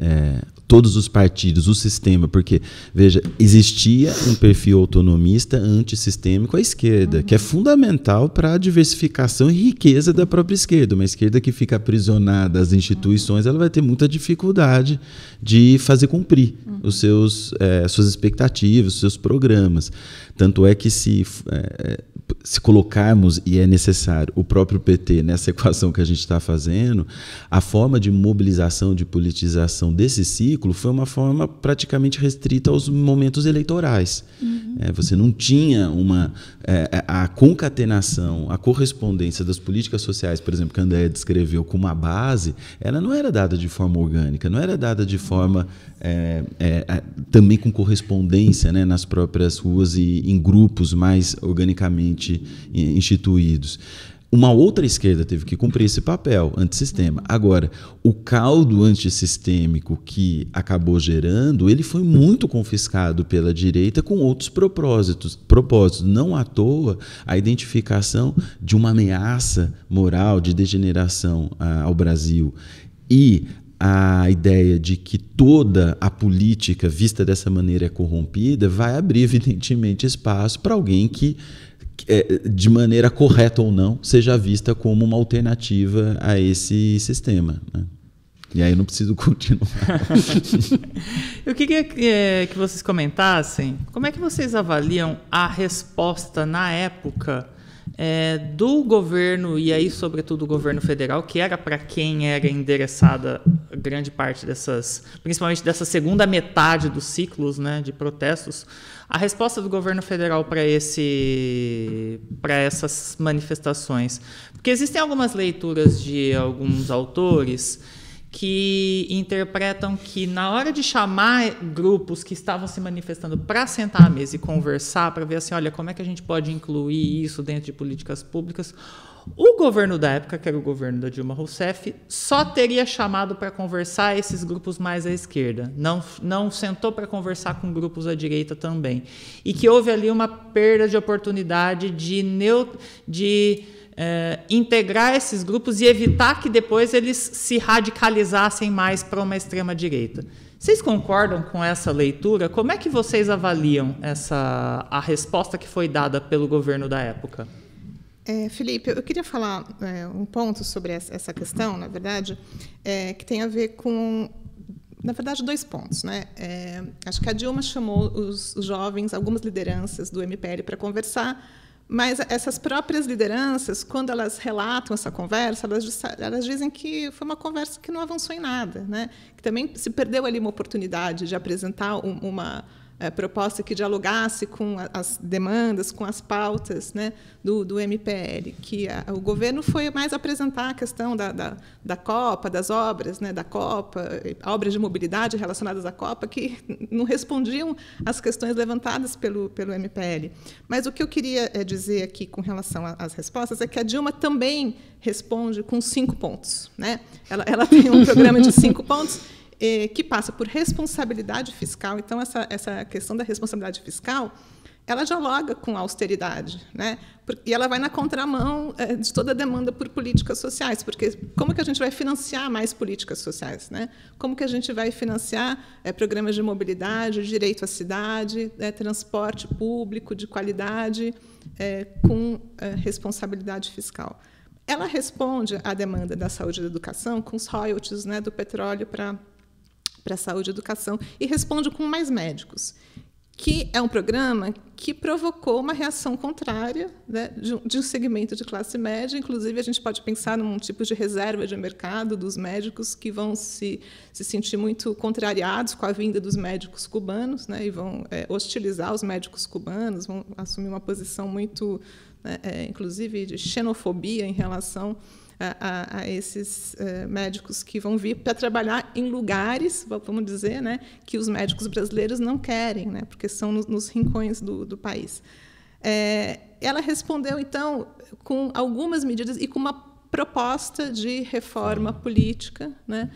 todos os partidos, o sistema, porque, veja, existia um perfil autonomista antissistêmico à esquerda, que é fundamental para a diversificação e riqueza da própria esquerda. Uma esquerda que fica aprisionada às instituições, ela vai ter muita dificuldade de fazer cumprir suas expectativas, os seus programas. Tanto é que se colocarmos, e é necessário, o próprio PT nessa equação que a gente está fazendo, a forma de mobilização, de politização desse ciclo foi uma forma praticamente restrita aos momentos eleitorais. Você não tinha a concatenação, a correspondência das políticas sociais, por exemplo, que a Andréa descreveu como uma base, ela não era dada de forma orgânica, não era dada de forma também com correspondência, né, nas próprias ruas e em grupos mais organicamente instituídos. Uma outra esquerda teve que cumprir esse papel antissistema. Agora, o caldo antissistêmico que acabou gerando, ele foi muito confiscado pela direita com outros propósitos. Não à toa a identificação de uma ameaça moral de degeneração ao Brasil e a ideia de que toda a política vista dessa maneira é corrompida vai abrir, evidentemente, espaço para alguém que, de maneira correta ou não, seja vista como uma alternativa a esse sistema, né? E aí eu não preciso continuar. Eu queria que vocês comentassem como é que vocês avaliam a resposta na época do governo, e aí sobretudo o governo federal, que era para quem era endereçada grande parte principalmente dessa segunda metade dos ciclos, né, de protestos, a resposta do governo federal para essas manifestações. Porque existem algumas leituras de alguns autores que interpretam que, na hora de chamar grupos que estavam se manifestando para sentar à mesa e conversar, para ver assim, olha, como é que a gente pode incluir isso dentro de políticas públicas, o governo da época, que era o governo da Dilma Rousseff, só teria chamado para conversar esses grupos mais à esquerda. Não sentou para conversar com grupos à direita também. E que houve ali uma perda de oportunidade de integrar esses grupos e evitar que depois eles se radicalizassem mais para uma extrema-direita. Vocês concordam com essa leitura? Como é que vocês avaliam a resposta que foi dada pelo governo da época? Felipe, eu queria falar um ponto sobre essa questão, na verdade, que tem a ver com, na verdade, 2 pontos, né? Acho que a Dilma chamou os jovens, algumas lideranças do MPL para conversar, mas essas próprias lideranças, quando elas relatam essa conversa, elas dizem que foi uma conversa que não avançou em nada, né? Que também se perdeu ali uma oportunidade de apresentar uma proposta que dialogasse com as demandas, com as pautas, né, do MPL, que o governo foi mais apresentar a questão da Copa, das obras, né, da Copa, obras de mobilidade relacionadas à Copa, que não respondiam às questões levantadas pelo MPL. Mas o que eu queria dizer aqui com relação às respostas é que a Dilma também responde com 5 pontos, né? Ela tem um programa de 5 pontos, que passa por responsabilidade fiscal. Então, essa questão da responsabilidade fiscal, ela dialoga com a austeridade, né? E ela vai na contramão de toda a demanda por políticas sociais, porque como que a gente vai financiar mais políticas sociais, né? Como que a gente vai financiar programas de mobilidade, direito à cidade, transporte público de qualidade, com responsabilidade fiscal? Ela responde à demanda da saúde e da educação com os royalties, né, do petróleo para a saúde e educação, e responde com mais médicos. que é um programa que provocou uma reação contrária, né, de um segmento de classe média. Inclusive, a gente pode pensar num tipo de reserva de mercado dos médicos que vão se sentir muito contrariados com a vinda dos médicos cubanos, né, e vão hostilizar os médicos cubanos, vão assumir uma posição muito, né, inclusive, de xenofobia em relação a esses médicos que vão vir para trabalhar em lugares, vamos dizer, né, que os médicos brasileiros não querem, né, porque são nos rincões do país. Ela respondeu, então, com algumas medidas e com uma proposta de reforma política, né,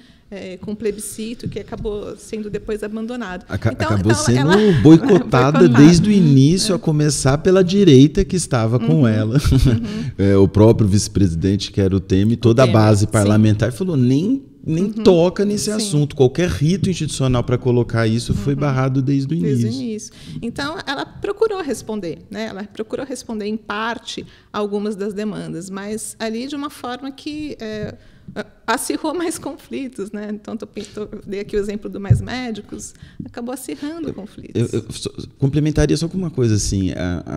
com plebiscito, que acabou sendo depois abandonado. Acabou sendo boicotada desde o início, a começar pela direita que estava com ela. O próprio vice-presidente, que era o Temer, toda a base parlamentar, falou, nem toca nesse assunto. Qualquer rito institucional para colocar isso foi barrado desde o início. Desde o início. Então, ela procurou responder, né? Ela procurou responder, em parte, algumas das demandas, mas ali de uma forma que acirrou mais conflitos, né? Então, dei aqui o exemplo do Mais Médicos, acabou acirrando conflitos. Eu complementaria só com uma coisa assim,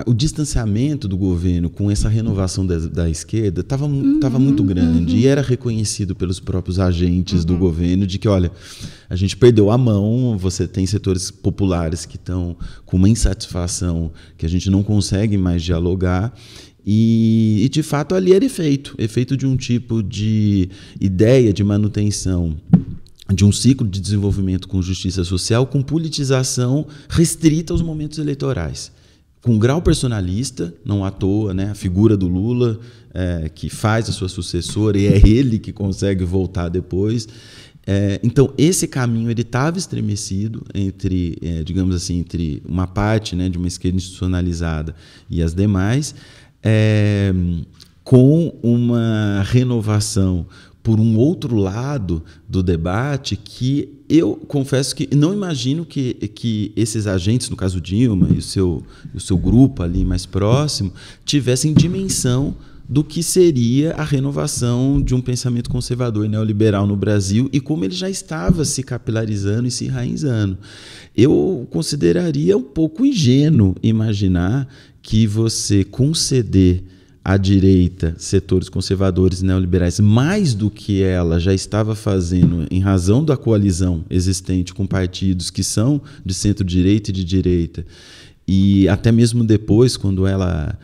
o distanciamento do governo com essa renovação da esquerda estava muito grande e era reconhecido pelos próprios agentes do governo de que, olha, a gente perdeu a mão, você tem setores populares que estão com uma insatisfação que a gente não consegue mais dialogar. E, de fato, ali era efeito de um tipo de ideia de manutenção de um ciclo de desenvolvimento com justiça social, com politização restrita aos momentos eleitorais. Com grau personalista, não à toa, né? A figura do Lula, que faz a sua sucessora, e é ele que consegue voltar depois. Então, esse caminho ele estava estremecido entre, digamos assim, entre uma parte, né, de uma esquerda institucionalizada e as demais, com uma renovação por um outro lado do debate que eu confesso que não imagino que esses agentes, no caso Dilma e o seu grupo ali mais próximo, tivessem dimensão do que seria a renovação de um pensamento conservador e neoliberal no Brasil e como ele já estava se capilarizando e se enraizando. Eu consideraria um pouco ingênuo imaginar que você conceder à direita setores conservadores e neoliberais mais do que ela já estava fazendo em razão da coalizão existente com partidos que são de centro-direita e de direita, e até mesmo depois, quando ela,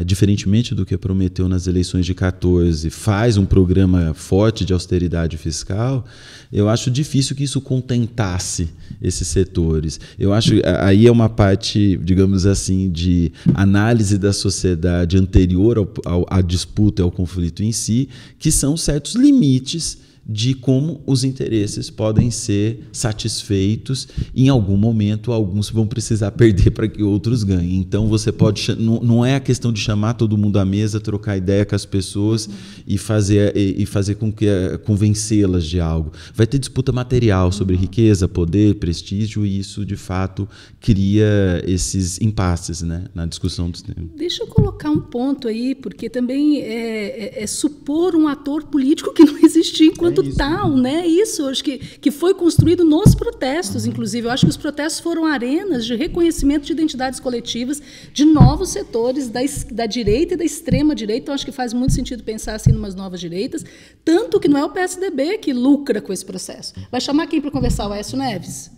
diferentemente do que prometeu nas eleições de 2014, faz um programa forte de austeridade fiscal, eu acho difícil que isso contentasse esses setores. Eu acho aí é uma parte, digamos assim, de análise da sociedade anterior à disputa e ao conflito em si, que são certos limites de como os interesses podem ser satisfeitos e, em algum momento, alguns vão precisar perder para que outros ganhem. Então, você pode... Não é a questão de chamar todo mundo à mesa, trocar ideia com as pessoas e fazer com que convencê-las de algo. Vai ter disputa material sobre riqueza, poder, prestígio, e isso, de fato, cria esses impasses, né, na discussão dos temas. Deixa eu colocar um ponto aí, porque também é supor um ator político que não existia enquanto tal, né? Isso, acho que foi construído nos protestos, inclusive. Eu acho que os protestos foram arenas de reconhecimento de identidades coletivas de novos setores da direita e da extrema-direita. Então, acho que faz muito sentido pensar assim em umas novas direitas, tanto que não é o PSDB que lucra com esse processo. Vai chamar quem para conversar? O Aécio Neves?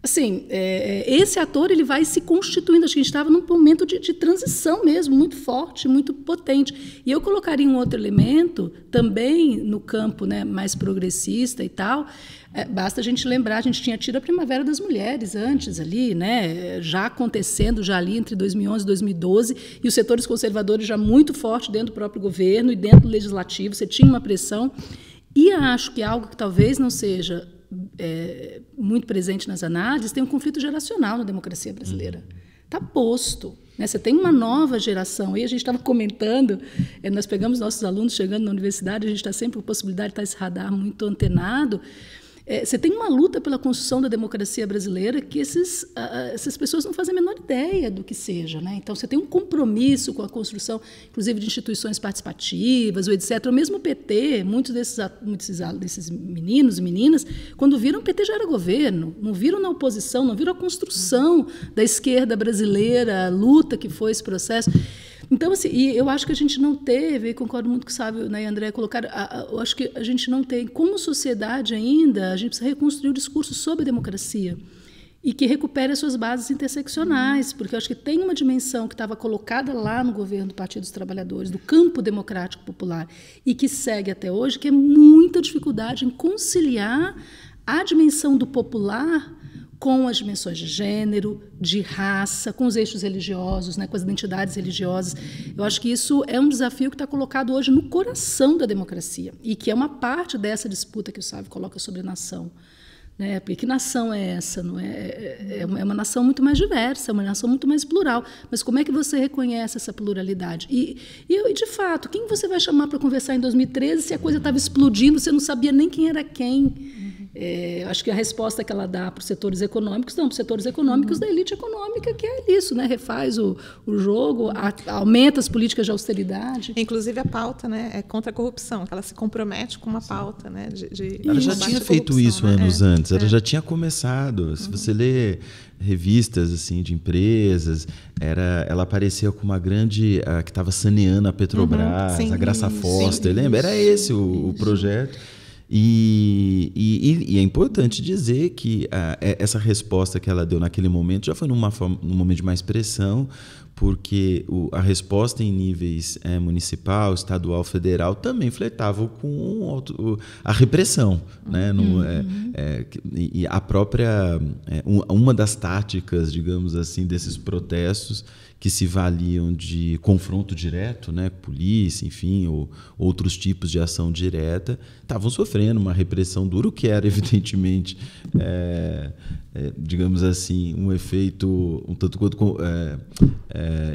Assim, esse ator ele vai se constituindo. Acho que a gente estava num momento de transição mesmo, muito forte, muito potente. E eu colocaria um outro elemento também no campo, né, mais progressista e tal. Basta a gente lembrar, a gente tinha tido a Primavera das Mulheres antes ali, né, já acontecendo já ali entre 2011 e 2012, e os setores conservadores já muito fortes dentro do próprio governo e dentro do legislativo. Você tinha uma pressão. E acho que algo que talvez não seja muito presente nas análises, tem um conflito geracional na democracia brasileira. Está posto. Né? Você tem uma nova geração. E a gente estava comentando, nós pegamos nossos alunos chegando na universidade, a gente está sempre com a possibilidade de estar esse radar muito antenado. Você tem uma luta pela construção da democracia brasileira que essas pessoas não fazem a menor ideia do que seja, né? Então, você tem um compromisso com a construção, inclusive, de instituições participativas, ou etc. O mesmo PT, muitos desses meninos e meninas, quando viram o PT já era governo, não viram na oposição, não viram a construção da esquerda brasileira, a luta que foi esse processo. Então, assim, e eu acho que a gente não teve, e concordo muito com o Sábio, né, e André colocaram, eu acho que a gente não tem, como sociedade ainda, a gente precisa reconstruir o discurso sobre a democracia e que recupere as suas bases interseccionais, porque eu acho que tem uma dimensão que estava colocada lá no governo do Partido dos Trabalhadores, do campo democrático popular, e que segue até hoje, que é muita dificuldade em conciliar a dimensão do popular com as dimensões de gênero, de raça, com os eixos religiosos, né, com as identidades religiosas. Eu acho que isso é um desafio que está colocado hoje no coração da democracia e que é uma parte dessa disputa que o Sávio coloca sobre a nação. Né? Porque que nação é essa? Não é uma nação muito mais diversa, é uma nação muito mais plural. Mas como é que você reconhece essa pluralidade? E de fato, quem você vai chamar para conversar em 2013 se a coisa estava explodindo, você não sabia nem quem era quem? Acho que a resposta que ela dá para os setores econômicos, não, para os setores econômicos da elite econômica, que é isso, né? Refaz o jogo, aumenta as políticas de austeridade. Inclusive a pauta, né, é contra a corrupção, que ela se compromete com uma pauta, né, ela já tinha feito isso, né, anos antes, ela já tinha começado. Se você lê revistas assim de empresas, ela aparecia com uma grande que estava saneando a Petrobras, a Graça Foster, lembra? Era esse o projeto. E é importante dizer que essa resposta que ela deu naquele momento já foi num momento de mais pressão, porque a resposta em níveis municipal, estadual, federal também flertava com a repressão, né? E a própria uma das táticas, digamos assim, desses protestos que se valiam de confronto direto, né, polícia, enfim, ou outros tipos de ação direta, estavam sofrendo uma repressão dura, que era, evidentemente, digamos assim, um efeito um tanto quanto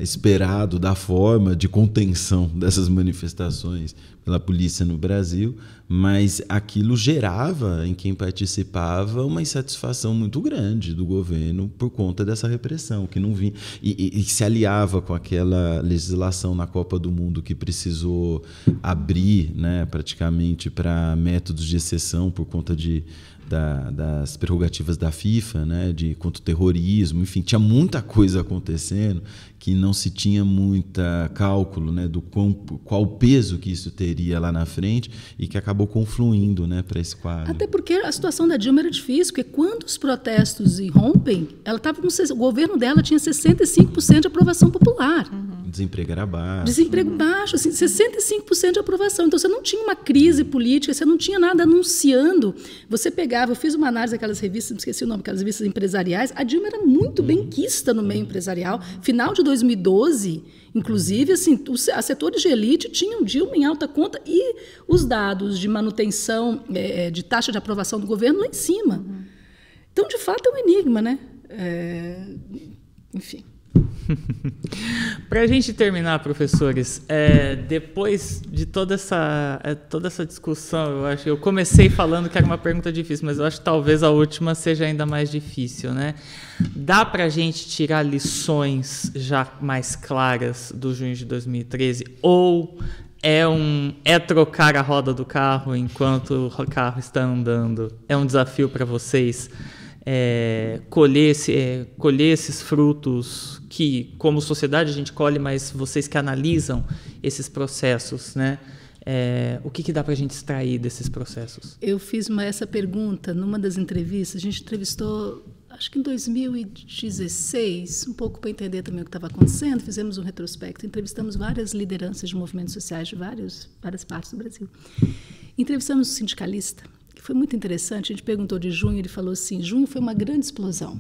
esperado da forma de contenção dessas manifestações pela polícia no Brasil, mas aquilo gerava em quem participava uma insatisfação muito grande do governo por conta dessa repressão, que não vinha e se aliava com aquela legislação na Copa do Mundo que precisou abrir, né, praticamente para métodos de exceção por conta das prerrogativas da FIFA, né, contra o terrorismo, enfim, tinha muita coisa acontecendo que não se tinha muita cálculo, né, do qual peso que isso teria lá na frente e que acabou confluindo, né, para esse quadro. Até porque a situação da Dilma era difícil, porque quando os protestos irrompem, o governo dela tinha 65% de aprovação popular. Desemprego era baixo. Desemprego baixo, assim, 65% de aprovação. Então, você não tinha uma crise política, você não tinha nada anunciando. Você pegava, eu fiz uma análise daquelas revistas, não esqueci o nome, aquelas revistas empresariais. A Dilma era muito benquista no meio empresarial. Final de 2012, inclusive, assim, os setores de elite tinham Dilma em alta conta e os dados de manutenção, de taxa de aprovação do governo lá em cima. Então, de fato, é um enigma, né? Enfim. Para a gente terminar, professores, depois de toda essa discussão, eu comecei falando que era uma pergunta difícil, mas eu acho que talvez a última seja ainda mais difícil, né? Dá para a gente tirar lições já mais claras do junho de 2013 ou é trocar a roda do carro enquanto o carro está andando? É um desafio para vocês colher esses frutos que, como sociedade, a gente colhe, mas vocês que analisam esses processos, né? O que dá para a gente extrair desses processos? Eu fiz essa pergunta numa das entrevistas. A gente entrevistou, acho que em 2016, um pouco para entender também o que estava acontecendo. Fizemos um retrospecto, entrevistamos várias lideranças de movimentos sociais de várias partes do Brasil. Entrevistamos um sindicalista, que foi muito interessante. A gente perguntou de junho, ele falou assim: junho foi uma grande explosão.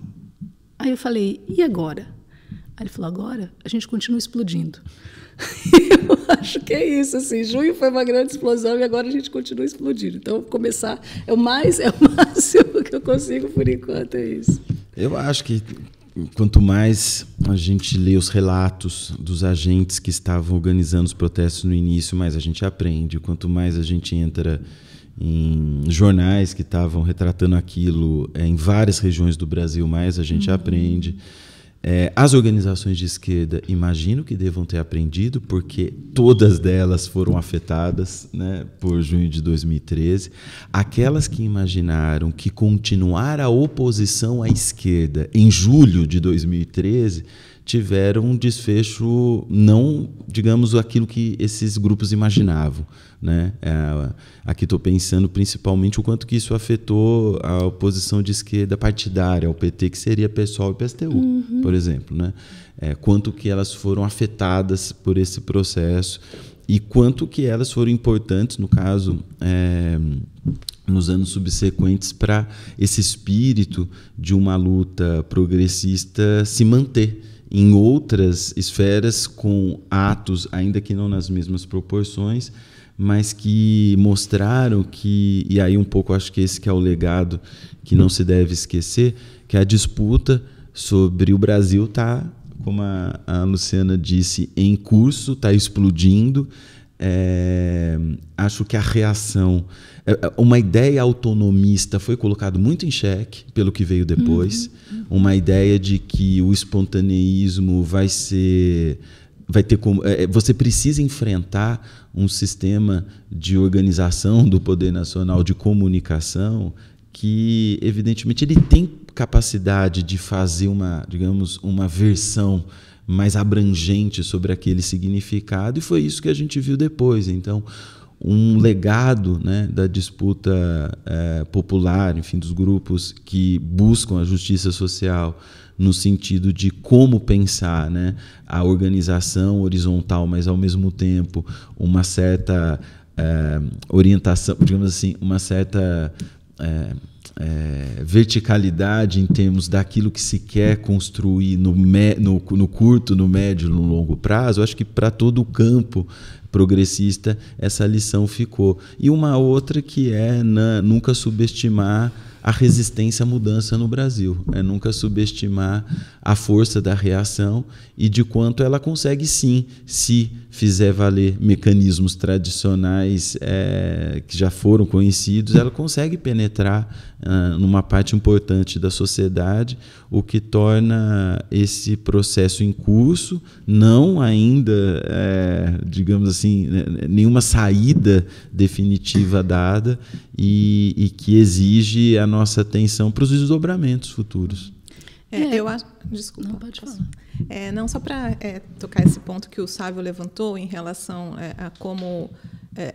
Aí eu falei: e agora? Aí ele falou: agora a gente continua explodindo. Eu acho que é isso, assim, junho foi uma grande explosão e agora a gente continua explodindo. Então, começar é o máximo que eu consigo por enquanto, é isso. Eu acho que quanto mais a gente lê os relatos dos agentes que estavam organizando os protestos no início, mais a gente aprende. Quanto mais a gente entra em jornais que estavam retratando aquilo em várias regiões do Brasil, mais a gente aprende. As organizações de esquerda, imagino que devam ter aprendido, porque todas delas foram afetadas, né, por junho de 2013. Aquelas que imaginaram que continuar a oposição à esquerda em julho de 2013 tiveram um desfecho não, digamos, aquilo que esses grupos imaginavam, né? Aqui estou pensando principalmente o quanto que isso afetou a oposição de esquerda partidária ao PT, que seria PSOL e PSTU, por exemplo, né? Quanto que elas foram afetadas por esse processo e quanto que elas foram importantes, no caso, nos anos subsequentes, para esse espírito de uma luta progressista se manter em outras esferas, com atos, ainda que não nas mesmas proporções, mas que mostraram que, e aí um pouco acho que esse que é o legado que não se deve esquecer, que a disputa sobre o Brasil está, como a Luciana disse, em curso, está explodindo. Acho que a reação, uma ideia autonomista foi colocada muito em xeque pelo que veio depois, uma ideia de que o espontaneísmo vai ter como, você precisa enfrentar um sistema de organização do poder nacional, de comunicação, que evidentemente ele tem capacidade de fazer uma versão mais abrangente sobre aquele significado, e foi isso que a gente viu depois. Então, um legado, né, da disputa popular, enfim, dos grupos que buscam a justiça social no sentido de como pensar, né, a organização horizontal, mas ao mesmo tempo uma certa orientação, digamos assim, uma certa verticalidade em termos daquilo que se quer construir no curto, no médio e no longo prazo. Eu acho que para todo o campo progressista essa lição ficou. E uma outra que é nunca subestimar a resistência à mudança no Brasil, nunca subestimar a força da reação e de quanto ela consegue, sim, se fizer valer mecanismos tradicionais que já foram conhecidos, ela consegue penetrar numa parte importante da sociedade, o que torna esse processo em curso, não ainda, digamos assim, nenhuma saída definitiva dada, e que exige a nossa atenção para os desdobramentos futuros. Eu acho. Desculpa. Não, pode falar. Não, só para tocar esse ponto que o Sávio levantou em relação a como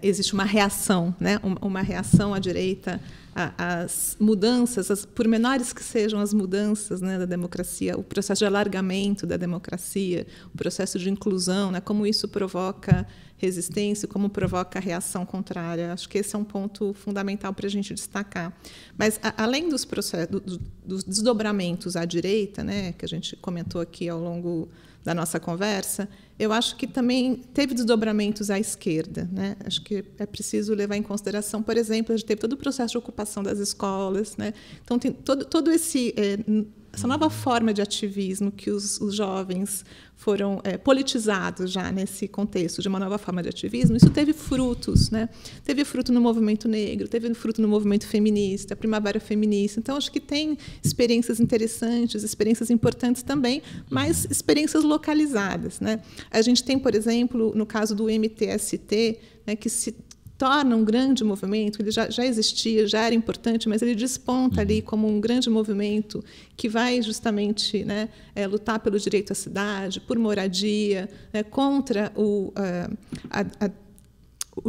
existe uma reação, né? Uma reação à direita às mudanças, por menores que sejam as mudanças, né, da democracia, o processo de alargamento da democracia, o processo de inclusão, né, como isso provoca resistência, como provoca reação contrária. Acho que esse é um ponto fundamental para a gente destacar. Mas, além dos processos, dos desdobramentos à direita, né, que a gente comentou aqui ao longo da nossa conversa, eu acho que também teve desdobramentos à esquerda, né? Acho que é preciso levar em consideração, por exemplo, a gente teve todo o processo de ocupação das escolas, né? Então tem todo essa nova forma de ativismo que os jovens foram politizados já nesse contexto de uma nova forma de ativismo. Isso teve frutos, né? Teve fruto no movimento negro, teve fruto no movimento feminista, a primavera feminista. Então, acho que tem experiências interessantes, experiências importantes também, mas experiências localizadas, né? A gente tem, por exemplo, no caso do MTST, né, que se torna um grande movimento. Ele já existia, já era importante, mas ele desponta ali como um grande movimento que vai justamente, né, lutar pelo direito à cidade, por moradia, né, contra o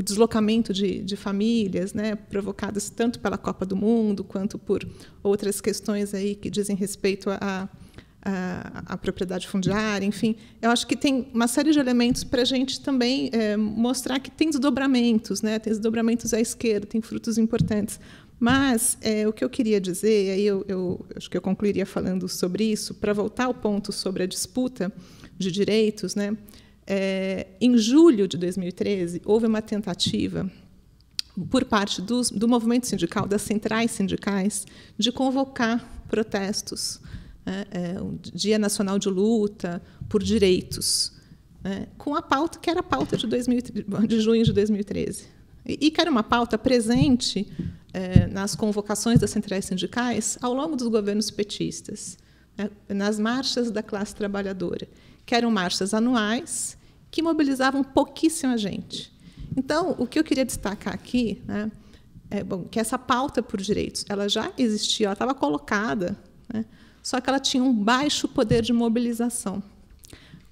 deslocamento de famílias, né, provocados tanto pela Copa do Mundo quanto por outras questões aí que dizem respeito a propriedade fundiária, enfim. Eu acho que tem uma série de elementos para a gente também mostrar que tem desdobramentos, né? Tem desdobramentos à esquerda, tem frutos importantes. Mas o que eu queria dizer, aí eu acho que eu concluiria falando sobre isso, para voltar ao ponto sobre a disputa de direitos, né? Em julho de 2013, houve uma tentativa por parte do movimento sindical, das centrais sindicais, de convocar protestos, o Dia Nacional de Luta por Direitos, com a pauta que era a pauta de junho de 2013. e que era uma pauta presente nas convocações das centrais sindicais ao longo dos governos petistas, né, nas marchas da classe trabalhadora, que eram marchas anuais que mobilizavam pouquíssima gente. Então, o que eu queria destacar aqui, né, que essa pauta por direitos ela já existia, ela estava colocada, né, só que ela tinha um baixo poder de mobilização,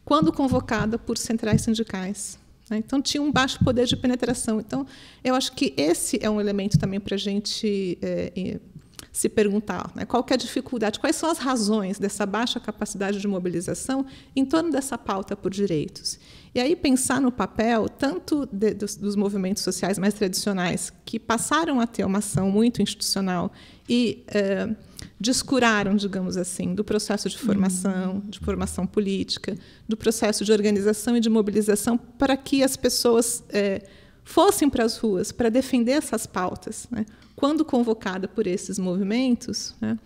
quando convocada por centrais sindicais. Então, tinha um baixo poder de penetração. Então, eu acho que esse é um elemento também para a gente se perguntar, né? Qual que é a dificuldade, quais são as razões dessa baixa capacidade de mobilização em torno dessa pauta por direitos. E aí pensar no papel tanto dos movimentos sociais mais tradicionais, que passaram a ter uma ação muito institucional e descuraram, digamos assim, do processo de formação política, do processo de organização e de mobilização para que as pessoas fossem para as ruas para defender essas pautas, né, quando convocada por esses movimentos, né,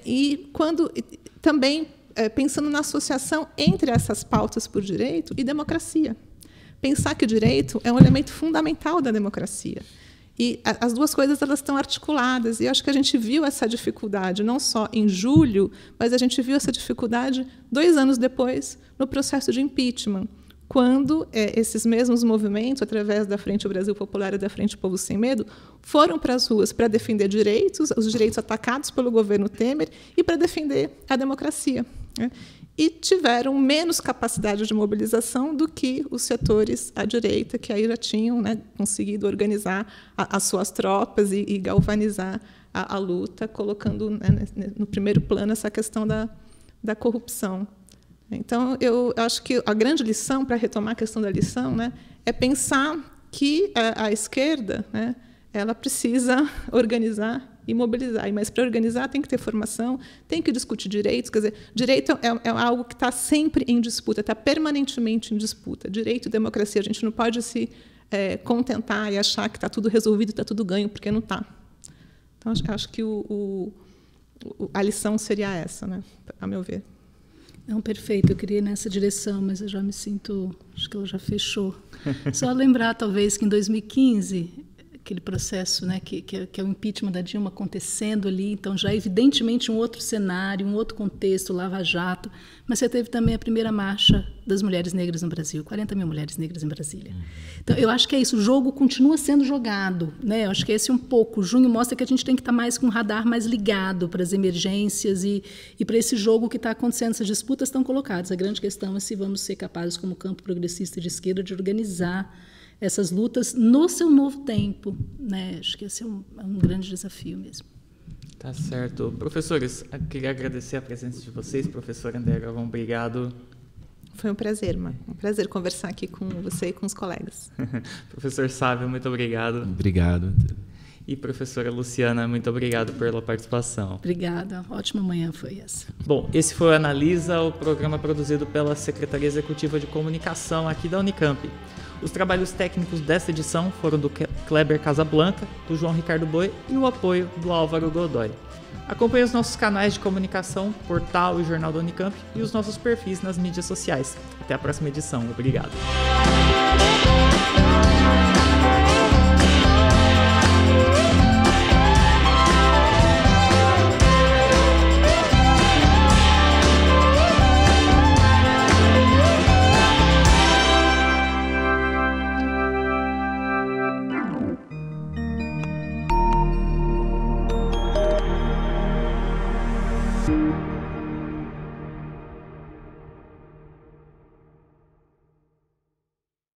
e quando também pensando na associação entre essas pautas por direito e democracia. Pensar que o direito é um elemento fundamental da democracia. E as duas coisas elas estão articuladas. E acho que a gente viu essa dificuldade, não só em julho, mas a gente viu essa dificuldade 2 anos depois, no processo de impeachment, quando esses mesmos movimentos, através da Frente Brasil Popular e da Frente Povo Sem Medo, foram para as ruas para defender direitos, os direitos atacados pelo governo Temer, e para defender a democracia, né? E tiveram menos capacidade de mobilização do que os setores à direita, que aí já tinham, né, conseguido organizar as suas tropas e galvanizar a luta, colocando, né, no primeiro plano essa questão da corrupção. Então, eu acho que a grande lição, para retomar a questão da lição, né, é pensar que a esquerda, né, ela precisa organizar e mobilizar. Mas, para organizar, tem que ter formação, tem que discutir direitos. Quer dizer, direito é algo que está sempre em disputa, está permanentemente em disputa. Direito e democracia, a gente não pode se contentar e achar que está tudo resolvido, está tudo ganho, porque não está. Então, acho que a lição seria essa, né, a meu ver. Não, perfeito. Eu queria ir nessa direção, mas eu já me sinto... Acho que ela já fechou. Só lembrar, talvez, que em 2015... aquele processo, né, que é o impeachment da Dilma acontecendo ali, então já evidentemente um outro cenário, um outro contexto, Lava Jato, mas você teve também a primeira marcha das mulheres negras no Brasil, 40 mil mulheres negras em Brasília. Então, eu acho que é isso, o jogo continua sendo jogado, né? Eu acho que esse é um pouco, junho mostra que a gente tem que estar mais com o radar mais ligado para as emergências e para esse jogo que está acontecendo, essas disputas estão colocadas. A grande questão é se vamos ser capazes, como campo progressista de esquerda, de organizar essas lutas no seu novo tempo, né? Acho que esse é um grande desafio mesmo. Tá certo. Professores, eu queria agradecer a presença de vocês. Professor André Galvão, obrigado. Foi um prazer, um prazer conversar aqui com você e com os colegas. Professor Sávio, muito obrigado. Obrigado. E professora Luciana, muito obrigado pela participação. Obrigada. Ótima manhã foi essa. Bom, esse foi o Analisa, o programa produzido pela Secretaria Executiva de Comunicação aqui da Unicamp. Os trabalhos técnicos desta edição foram do Kleber Casablanca, do João Ricardo Boi e o apoio do Álvaro Godoy. Acompanhe os nossos canais de comunicação, portal e jornal da Unicamp e os nossos perfis nas mídias sociais. Até a próxima edição. Obrigado.